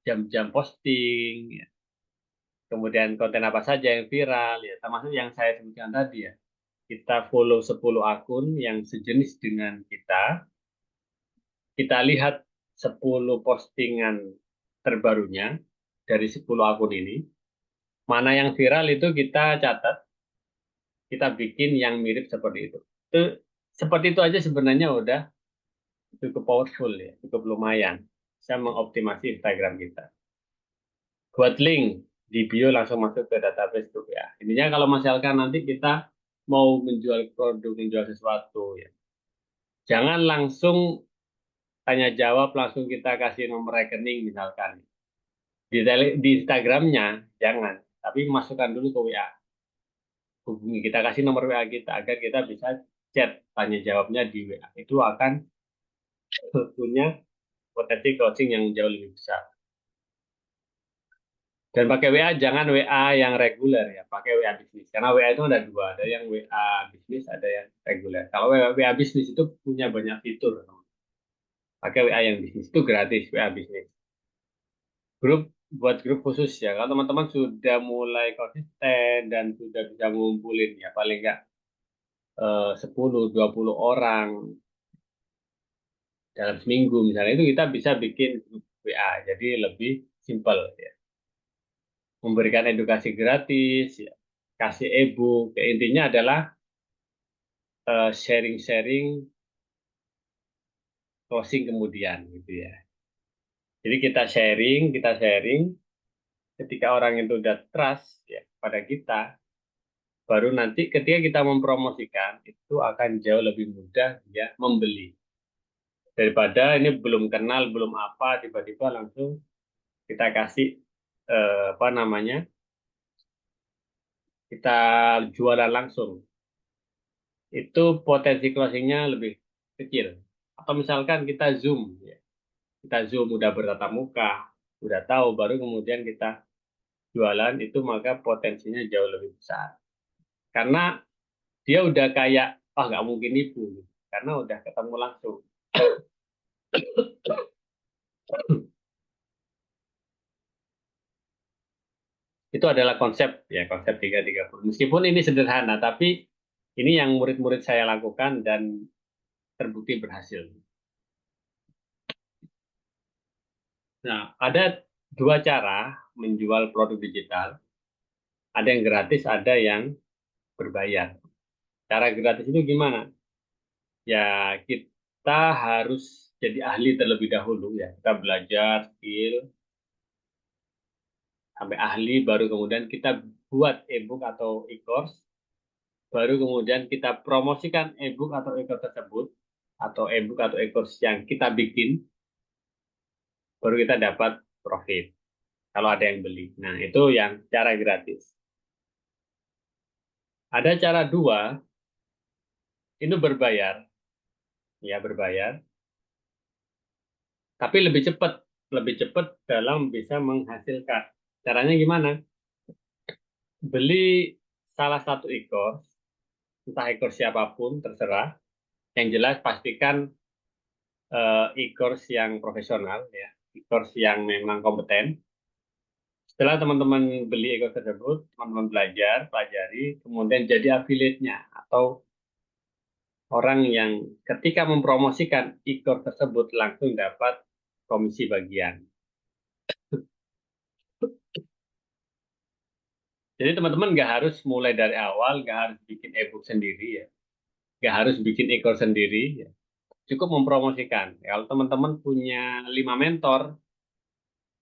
jam-jam posting, ya. Kemudian konten apa saja yang viral, ya, termasuk yang saya sebutkan tadi, ya. Kita follow 10 akun yang sejenis dengan kita lihat 10 postingan terbarunya dari 10 akun ini, mana yang viral itu kita catat, kita bikin yang mirip seperti itu. Seperti itu aja sebenarnya udah cukup powerful, ya, cukup lumayan. Bisa mengoptimasi Instagram kita. Buat link di bio langsung masuk ke database tuh, ya. Intinya kalau misalkan nanti kita mau menjual produk, menjual sesuatu, ya. Jangan langsung tanya jawab, langsung kita kasih nomor rekening misalkan. Di Instagramnya jangan, tapi masukkan dulu ke WA. Hubungi, kita kasih nomor WA kita agar kita bisa chat tanya jawabnya di WA. Itu akan punya potensi closing yang jauh lebih besar. Dan pakai WA jangan WA yang reguler, ya, pakai WA bisnis. Karena WA itu ada dua, ada yang WA bisnis, ada yang reguler. Kalau WA bisnis itu punya banyak fitur. Pakai WA yang bisnis itu gratis, WA bisnis. Grup, buat grup khusus, ya. Kalau teman-teman sudah mulai konsisten dan sudah bisa ngumpulin, ya paling nggak 10-20 orang dalam seminggu misalnya, itu kita bisa bikin grup WA. Jadi lebih simpel, ya. Memberikan edukasi gratis, ya. Kasih e-book. Ya, intinya adalah sharing-sharing closing kemudian, gitu ya. Jadi kita sharing, ketika orang itu udah trust, ya, pada kita, baru nanti ketika kita mempromosikan, itu akan jauh lebih mudah dia membeli. Daripada ini belum kenal, belum apa, tiba-tiba langsung kita kasih apa namanya, kita jualan langsung. Itu potensi closingnya lebih kecil. Atau misalkan kita Zoom, ya. Kita Zoom udah bertatap muka, udah tahu, baru kemudian kita jualan itu, maka potensinya jauh lebih besar. Karena dia udah kayak, oh nggak mungkin nipu, karena udah ketemu langsung. Itu adalah konsep ya, konsep 330. Meskipun ini sederhana, tapi ini yang murid-murid saya lakukan dan terbukti berhasil. Nah, ada dua cara menjual produk digital. Ada yang gratis, ada yang berbayar. Cara gratis itu gimana? Ya, kita harus jadi ahli terlebih dahulu ya. Kita belajar skill sampai ahli, baru kemudian kita buat e-book atau e-course, baru kemudian kita promosikan e-book atau e-course tersebut, atau e-book atau e-course yang kita bikin, baru kita dapat profit kalau ada yang beli. Nah, itu yang cara gratis. Ada cara dua, itu berbayar, ya berbayar, tapi lebih cepat dalam bisa menghasilkan. Caranya gimana? Beli salah satu e-course, entah e-course siapapun, terserah. Yang jelas pastikan e-course yang profesional, ya, e-course yang memang kompeten. Setelah teman-teman beli e-course tersebut, teman-teman belajar, pelajari, kemudian jadi affiliate-nya atau orang yang ketika mempromosikan e-course tersebut langsung dapat komisi bagian. Jadi teman-teman nggak harus mulai dari awal, nggak harus bikin e-book sendiri ya, nggak harus bikin e-course sendiri ya. Cukup mempromosikan. Ya, kalau teman-teman punya 5 mentor,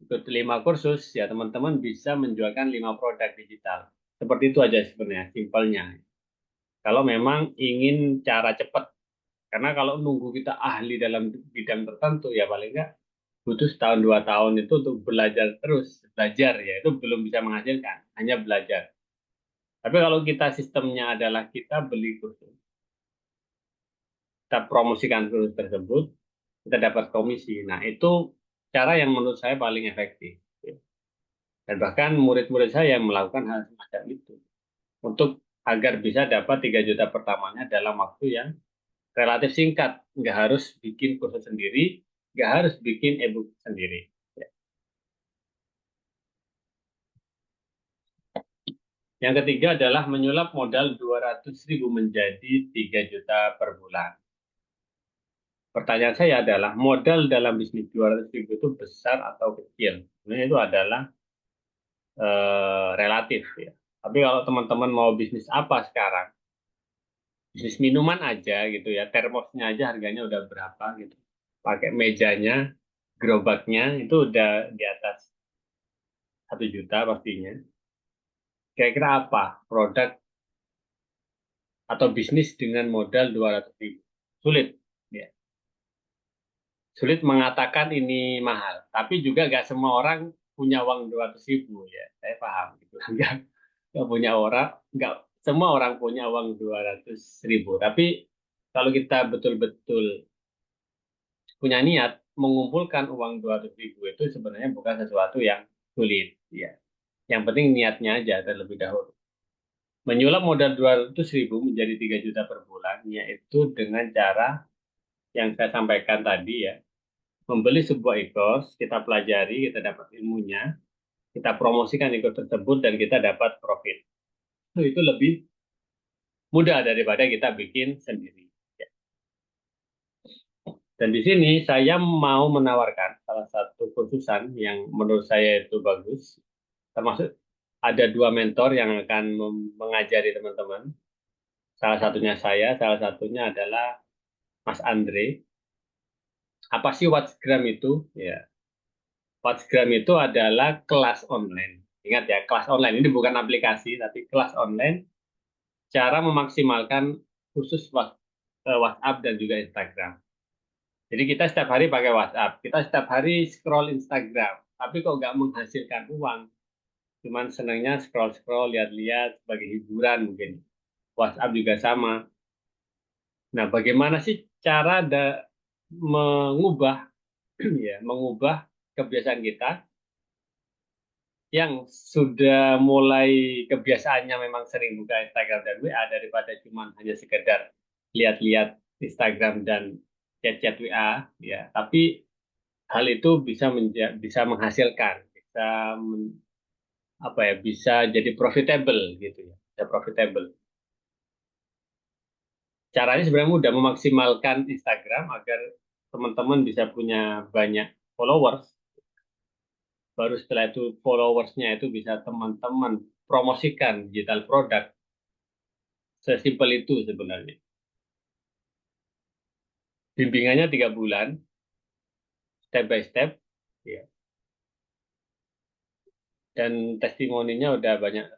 ikut 5 kursus, ya teman-teman bisa menjualkan 5 produk digital. Seperti itu aja sebenarnya, simpelnya. Kalau memang ingin cara cepat, karena kalau nunggu kita ahli dalam bidang tertentu, ya paling nggak butuh setahun 2 tahun itu untuk belajar terus, belajar ya, itu belum bisa menghasilkan, hanya belajar. Tapi kalau kita sistemnya adalah kita beli kursus, kita promosikan kursus tersebut, kita dapat komisi. Nah, itu cara yang menurut saya paling efektif. Dan bahkan murid-murid saya melakukan hal semacam itu. Untuk agar bisa dapat 3 juta pertamanya dalam waktu yang relatif singkat. Nggak harus bikin kursus sendiri, nggak harus bikin e-book sendiri. Yang ketiga adalah menyulap modal 200.000 menjadi 3 juta per bulan. Pertanyaan saya adalah, modal dalam bisnis 200.000 itu besar atau kecil? Sebenarnya itu adalah relatif ya. Tapi kalau teman-teman mau bisnis apa sekarang, bisnis minuman aja gitu ya, termosnya aja harganya udah berapa gitu. Pakai mejanya, gerobaknya itu udah di atas 1 juta pastinya. Kira-kira apa produk atau bisnis dengan modal 200.000? Sulit ya. Sulit mengatakan ini mahal, tapi juga nggak semua orang punya uang 200.000 ya, saya paham gitu. Nggak punya orang, nggak semua orang punya uang 200.000. Tapi kalau kita betul-betul punya niat mengumpulkan uang 200.000 itu sebenarnya bukan sesuatu yang sulit ya. Yang penting niatnya aja terlebih dahulu. Menyulap modal 200.000 menjadi 3 juta per bulan, yaitu dengan cara yang saya sampaikan tadi ya, membeli sebuah e-course, kita pelajari, kita dapat ilmunya, kita promosikan e-course tersebut, dan kita dapat profit. Itu lebih mudah daripada kita bikin sendiri. Dan di sini saya mau menawarkan salah satu kursusan yang menurut saya itu bagus, termasuk ada 2 mentor yang akan mengajari teman-teman. Salah satunya saya, salah satunya adalah Mas Andre. Apa sih Watchgram itu? Ya, Watchgram itu adalah kelas online. Ingat ya, kelas online ini bukan aplikasi, tapi kelas online. Cara memaksimalkan khusus WhatsApp dan juga Instagram. Jadi kita setiap hari pakai WhatsApp, kita setiap hari scroll Instagram, tapi kok nggak menghasilkan uang. Cuman senangnya scroll-scroll, lihat-lihat sebagai hiburan mungkin. WhatsApp juga sama. Nah, bagaimana sih cara mengubah ya, mengubah kebiasaan kita yang sudah mulai kebiasaannya memang sering buka Instagram dan WA daripada cuma hanya sekedar lihat-lihat Instagram dan chat-chat WA, ya. Tapi hal itu bisa menghasilkan, apa ya, bisa jadi profitable gitu ya, bisa profitable. Caranya sebenarnya mudah, memaksimalkan Instagram agar teman-teman bisa punya banyak followers. Baru setelah itu followersnya itu bisa teman-teman promosikan digital produk. Sesimpel itu sebenarnya. Bimbingannya 3 bulan, step by step, ya. Dan testimoninya udah banyak.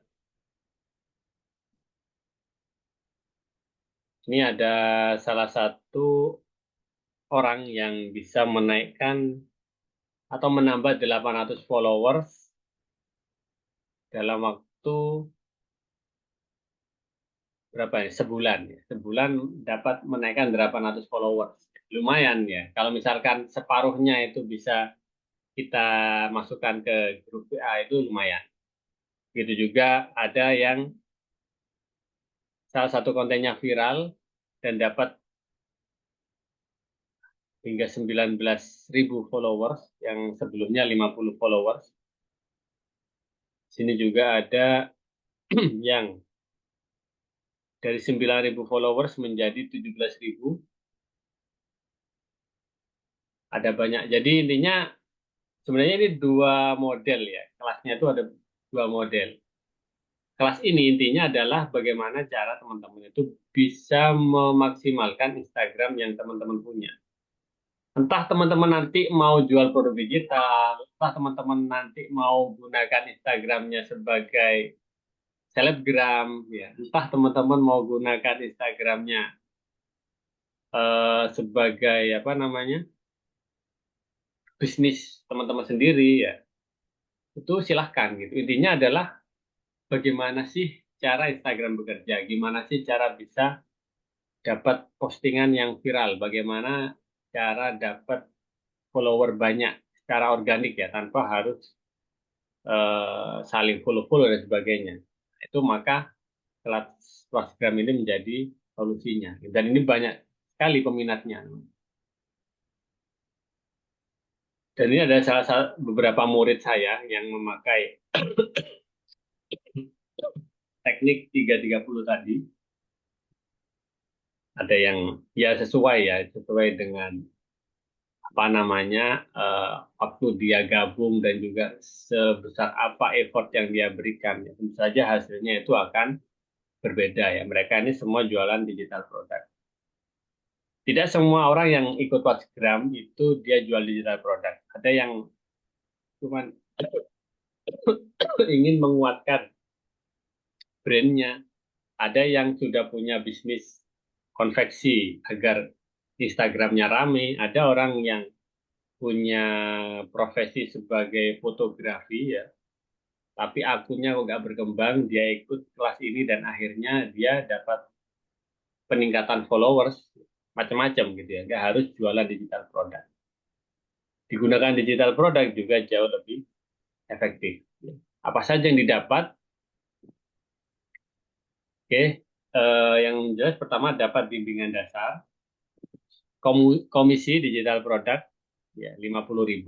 Ini ada salah satu orang yang bisa menaikkan atau menambah 800 followers dalam waktu berapa ya? Sebulan. Ya. Sebulan dapat menaikkan 800 followers. Lumayan ya. Kalau misalkan separuhnya itu bisa kita masukkan ke grup WA itu lumayan. Gitu juga ada yang salah satu kontennya viral dan dapat hingga 19.000 followers yang sebelumnya 50 followers. Sini juga ada yang dari 9.000 followers menjadi 17.000. Ada banyak. Jadi intinya sebenarnya ini dua model ya. Kelasnya itu ada dua model. Kelas ini intinya adalah bagaimana cara teman-teman itu bisa memaksimalkan Instagram yang teman-teman punya. Entah teman-teman nanti mau jual produk digital, entah teman-teman nanti mau gunakan Instagramnya sebagai selebgram, ya. Entah teman-teman mau gunakan Instagramnya sebagai apa namanya bisnis teman-teman sendiri, ya. Itu silahkan gitu. Intinya adalah bagaimana sih cara Instagram bekerja, gimana sih cara bisa dapat postingan yang viral, bagaimana cara dapat follower banyak secara organik ya, tanpa harus saling follow-follow dan sebagainya. Itu maka kelas Instagram ini menjadi solusinya. Dan ini banyak sekali peminatnya. Dan ini ada salah satu beberapa murid saya yang memakai teknik 330 tadi. Ada yang ya sesuai dengan apa namanya waktu dia gabung dan juga sebesar apa effort yang dia berikan. Ya, tentu saja hasilnya itu akan berbeda ya. Mereka ini semua jualan digital produk. Tidak semua orang yang ikut Watchgram itu dia jual digital produk. Ada yang cuma ingin menguatkan brandnya. Ada yang sudah punya bisnis konveksi agar Instagramnya rame. Ada orang yang punya profesi sebagai fotografi ya, tapi akunnya kok nggak berkembang, dia ikut kelas ini dan akhirnya dia dapat peningkatan followers macam-macam gitu ya, nggak harus jualan digital produk. Digunakan digital produk juga jauh lebih efektif. Apa saja yang didapat? Oke, yang jelas pertama dapat bimbingan dasar, komisi digital produk ya 50.000.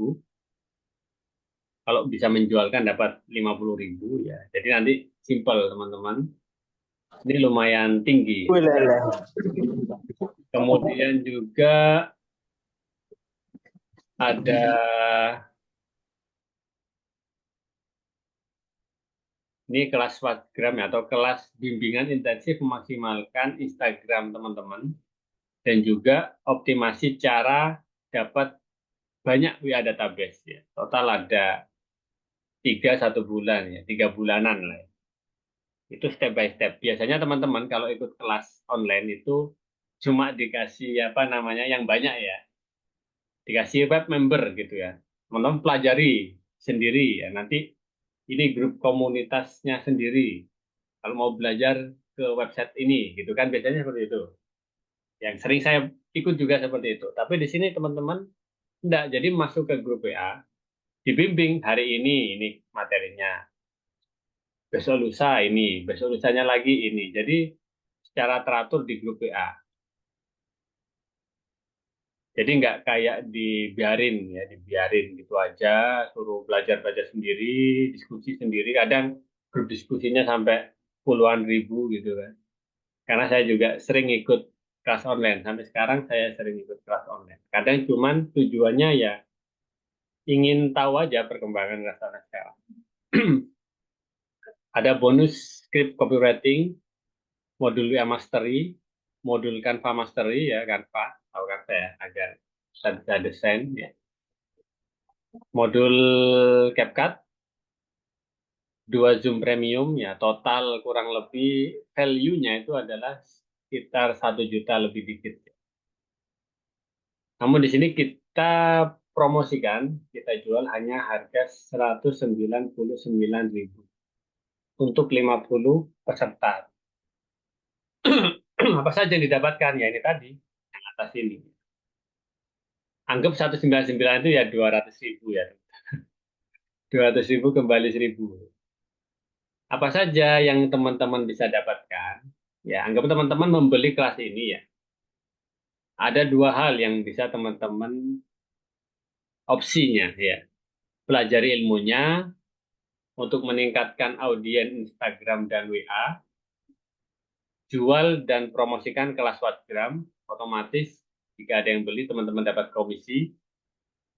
Kalau bisa menjualkan dapat 50.000 ya. Jadi nanti simple teman-teman. Ini lumayan tinggi. Kemudian juga ada ini kelas Watchgram ya, atau kelas bimbingan intensif memaksimalkan Instagram teman-teman dan juga optimasi cara dapat banyak WA database ya. Total ada 1 bulan ya, 3 bulanan lah. Itu step by step. Biasanya teman-teman kalau ikut kelas online itu cuma dikasih apa namanya yang banyak ya, dikasih web member gitu ya. Teman-teman pelajari sendiri ya. Nanti ini grup komunitasnya sendiri. Kalau mau belajar ke website ini gitu kan biasanya seperti itu. Yang sering saya ikut juga seperti itu. Tapi di sini teman-teman enggak, jadi masuk ke grup WA, dibimbing hari ini materinya, besok lusa ini, besok lusanya lagi ini. Jadi secara teratur di grup WA. Jadi nggak kayak dibiarin gitu aja, suruh belajar-belajar sendiri, diskusi sendiri. Kadang grup diskusinya sampai puluhan ribu gitu kan. Karena saya juga sering ikut kelas online. Sampai sekarang saya sering ikut kelas online. Kadang cuman tujuannya ya ingin tahu aja perkembangan kelas online sekarang. Ada bonus script copywriting, modul WA Mastery, modul Canva Mastery ya, Canva, tahu Canva ya, agar bisa desain ya. Modul CapCut, 2 Zoom Premium ya, total kurang lebih value-nya itu adalah sekitar 1 juta lebih dikit. Namun di sini kita promosikan, kita jual hanya harga 199.000 untuk 50 peserta. Apa saja yang didapatkan? Ya ini tadi, yang atas ini. Anggap 199 itu ya 200.000 ya. 200.000 kembali 1.000. Apa saja yang teman-teman bisa dapatkan? Ya, anggap teman-teman membeli kelas ini ya. Ada 2 hal yang bisa teman-teman opsinya ya. Pelajari ilmunya untuk meningkatkan audiens Instagram dan WA, jual dan promosikan kelas WhatsApp, otomatis jika ada yang beli teman-teman dapat komisi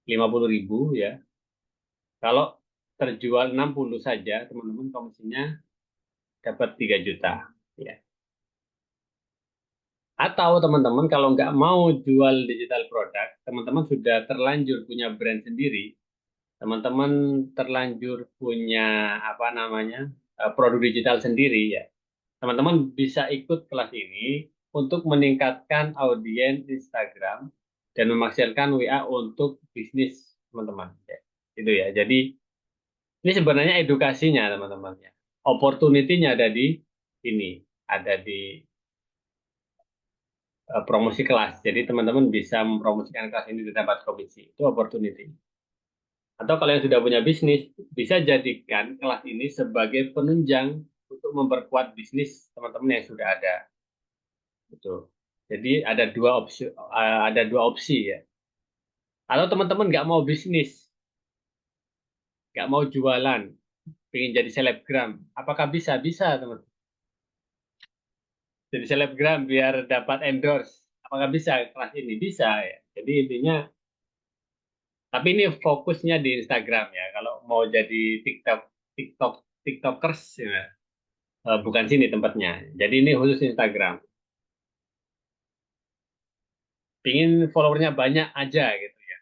50.000 ya. Kalau terjual 60 saja, teman-teman komisinya dapat 3 juta ya. Atau teman-teman kalau nggak mau jual digital produk, teman-teman sudah terlanjur punya brand sendiri, teman-teman terlanjur punya apa namanya produk digital sendiri ya. Teman-teman bisa ikut kelas ini untuk meningkatkan audiens Instagram dan memaksimalkan WA untuk bisnis teman-teman. Ya. Itu ya. Jadi ini sebenarnya edukasinya teman-teman ya. Opportunity-nya ada di ini, ada di promosi kelas. Jadi teman-teman bisa mempromosikan kelas ini dan dapat komisi. Itu opportunity. Atau kalau yang sudah punya bisnis, bisa jadikan kelas ini sebagai penunjang untuk memperkuat bisnis teman-teman yang sudah ada. Betul. Jadi ada dua opsi ya. Atau teman-teman nggak mau bisnis, nggak mau jualan, ingin jadi selebgram, apakah bisa? Bisa teman. Jadi selebgram biar dapat endorse, apakah bisa kelas ini? Bisa ya. Jadi intinya, tapi ini fokusnya di Instagram ya. Kalau mau jadi TikTok, TikTok, TikTokers ya, bukan sini tempatnya. Jadi ini khusus Instagram. Ingin followernya banyak aja gitu ya.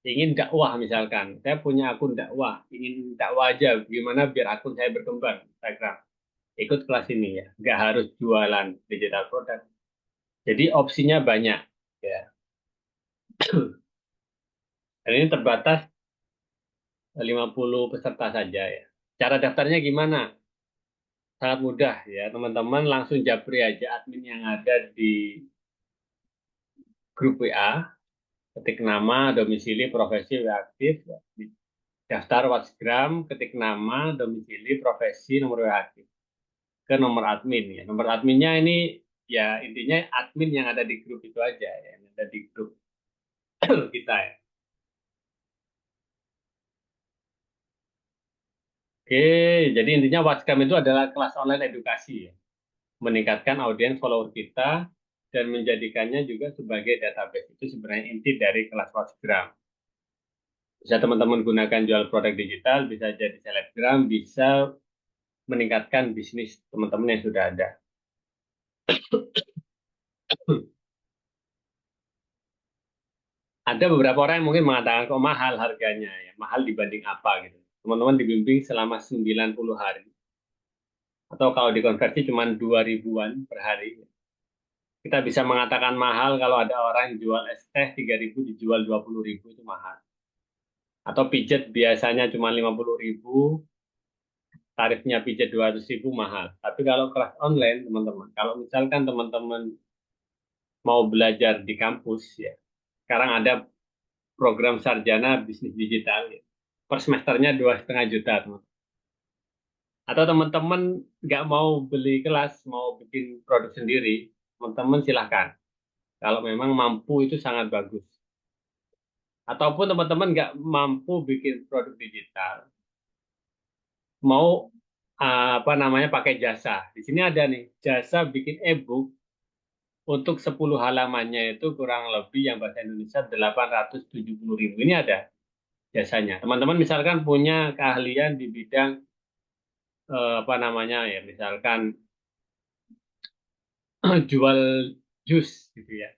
Ingin dakwah misalkan, saya punya akun dakwah, ingin dakwah aja, gimana biar akun saya berkembang Instagram. Ikut kelas ini ya, nggak harus jualan digital product. Jadi opsinya banyak ya. Dan ini terbatas 50 peserta saja ya. Cara daftarnya gimana? Sangat mudah ya, teman-teman langsung japri aja admin yang ada di grup WA, ketik nama, domisili, profesi, WA aktif, ya. Daftar WhatsApp, ketik nama, domisili, profesi, nomor WA aktif. Ke nomor admin ya. Nomor adminnya ini ya intinya admin yang ada di grup itu aja ya, yang ada di grup kita ya. Oke, jadi intinya WhatsApp itu adalah kelas online edukasi ya. Meningkatkan audiens follower kita dan menjadikannya juga sebagai database. Itu sebenarnya inti dari kelas WhatsApp. Bisa teman-teman gunakan jual produk digital, bisa jadi selebgram, bisa meningkatkan bisnis teman-teman yang sudah ada. Ada beberapa orang yang mungkin mengatakan kok mahal harganya, ya mahal dibanding apa gitu. Teman-teman dibimbing selama 90 hari. Atau kalau dikonversi cuma 2 ribuan per hari. Kita bisa mengatakan mahal kalau ada orang yang jual es teh 3.000 dijual 20.000 itu mahal. Atau pijat biasanya cuma 50.000, tarifnya pijat 200.000 mahal. Tapi kalau kelas online teman-teman, kalau misalkan teman-teman mau belajar di kampus ya, sekarang ada program sarjana bisnis digital ya. per semesternya 2,5 juta, teman. Atau teman-teman nggak mau beli kelas, mau bikin produk sendiri, teman-teman silahkan. Kalau memang mampu itu sangat bagus. Ataupun teman-teman nggak mampu bikin produk digital, mau apa namanya pakai jasa. Di sini ada nih jasa bikin e-book untuk 10 halamannya itu kurang lebih yang bahasa Indonesia 870.000. Ini ada jasanya. Teman-teman misalkan punya keahlian di bidang apa namanya ya, misalkan jual jus gitu ya.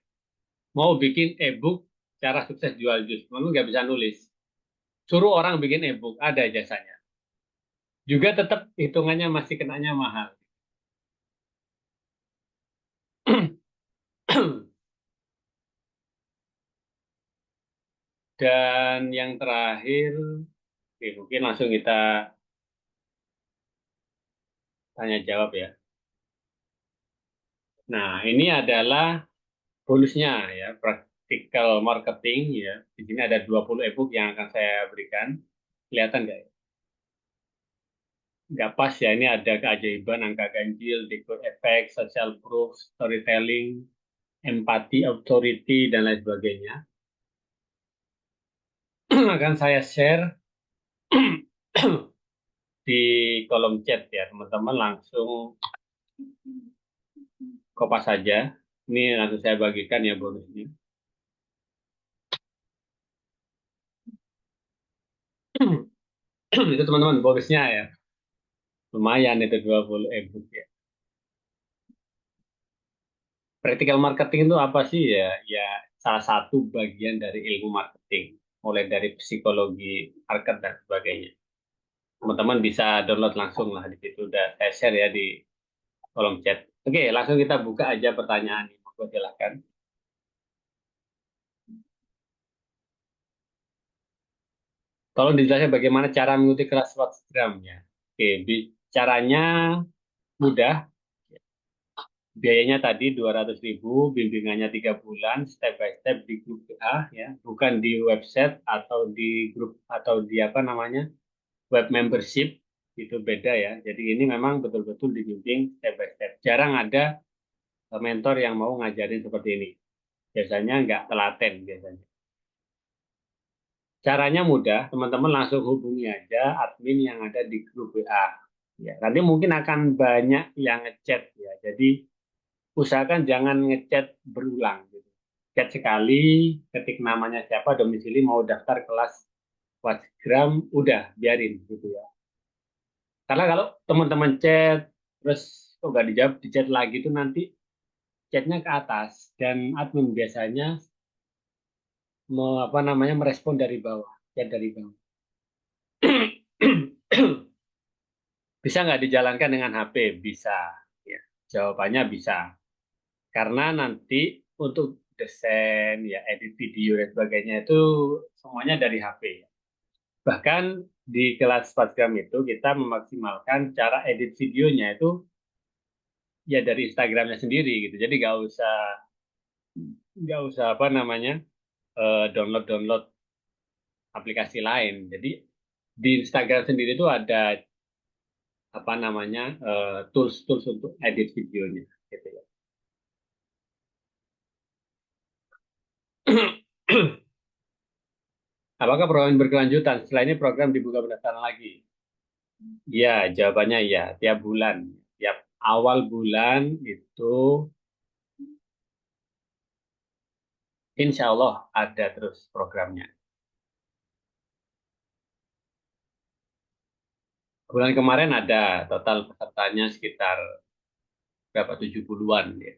Mau bikin e-book cara sukses jual jus, teman-teman nggak bisa nulis. Suruh orang bikin e-book, ada jasanya. Juga tetap hitungannya masih kenanya mahal. Dan yang terakhir, oke, mungkin langsung kita tanya jawab ya. Nah, ini adalah bonusnya ya, practical marketing ya. Di sini ada 20 e-book yang akan saya berikan. Kelihatan nggak ya? Nggak pas ya, ini ada keajaiban, angka ganjil, decode effect, social proof, storytelling, empati, authority, dan lain sebagainya. Akan saya share di kolom chat ya, teman-teman langsung kopas saja. Ini langsung saya bagikan ya bonusnya. Itu teman-teman bonusnya ya. Lumayan itu 20 e-book ya. Practical marketing itu apa sih ya? Ya salah satu bagian dari ilmu marketing. Mulai dari psikologi market dan sebagainya. Teman-teman bisa download langsung lah di situ. Udah saya share ya di kolom chat. Oke, langsung kita buka aja pertanyaan. Monggo silakan. Tolong dijelaskan bagaimana cara mengikuti kelas Watchgram ya. Oke, caranya mudah. Biayanya tadi 200.000, bimbingannya 3 bulan, step by step di grup A ya, bukan di website atau di grup atau di apa namanya web membership, itu beda ya. Jadi ini memang betul-betul dibimbing step by step. Jarang ada mentor yang mau ngajarin seperti ini. Biasanya nggak telaten biasanya. Caranya mudah, teman-teman langsung hubungi aja admin yang ada di grup WA. Ya, nanti mungkin akan banyak yang ngechat ya. Jadi usahakan jangan ngechat berulang gitu. Chat sekali, ketik namanya siapa, domisili, mau daftar kelas Watchgram, udah biarin gitu ya. Karena kalau teman-teman chat terus kok nggak dijawab, di chat lagi tuh nanti chatnya ke atas dan admin biasanya apa namanya merespon dari bawah, chat dari bawah. Bisa nggak dijalankan dengan HP? Bisa. Ya, jawabannya bisa. Karena nanti untuk desain, ya edit video dan sebagainya itu semuanya dari HP. Bahkan di kelas Instagram itu kita memaksimalkan cara edit videonya itu ya dari Instagramnya sendiri gitu. Jadi nggak usah apa namanya download aplikasi lain. Jadi di Instagram sendiri itu ada apa namanya tools-tools untuk edit videonya gitu ya. Apakah program ini berkelanjutan? Setelah ini program dibuka pendaftaran lagi? Ya, jawabannya ya. Tiap bulan, tiap awal bulan itu insya Allah ada terus programnya. Bulan kemarin ada total pesertanya sekitar berapa 70-an ya.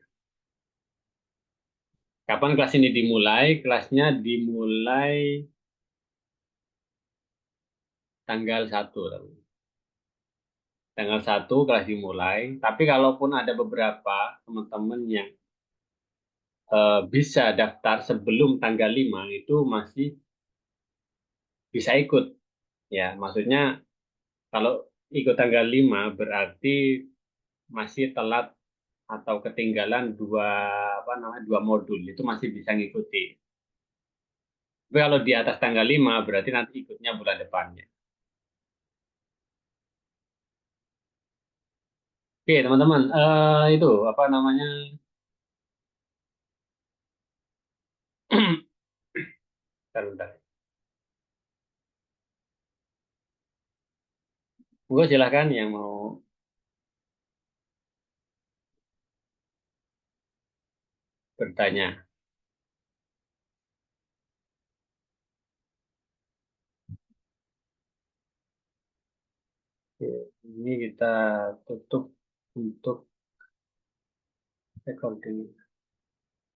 Kapan kelas ini dimulai? Kelasnya dimulai tanggal 1. Tanggal 1 kelas dimulai. Tapi kalaupun ada beberapa teman-teman yang bisa daftar sebelum tanggal 5 itu masih bisa ikut. Ya, maksudnya kalau ikut tanggal 5 berarti masih telat atau ketinggalan dua apa namanya 2 modul itu masih bisa ngikuti. Tapi kalau di atas tanggal 5 berarti nanti ikutnya bulan depannya. Oke, teman-teman, itu apa namanya? Bentar, bentar. Monggo silahkan yang mau bertanya. Oke, ini kita tutup untuk recording.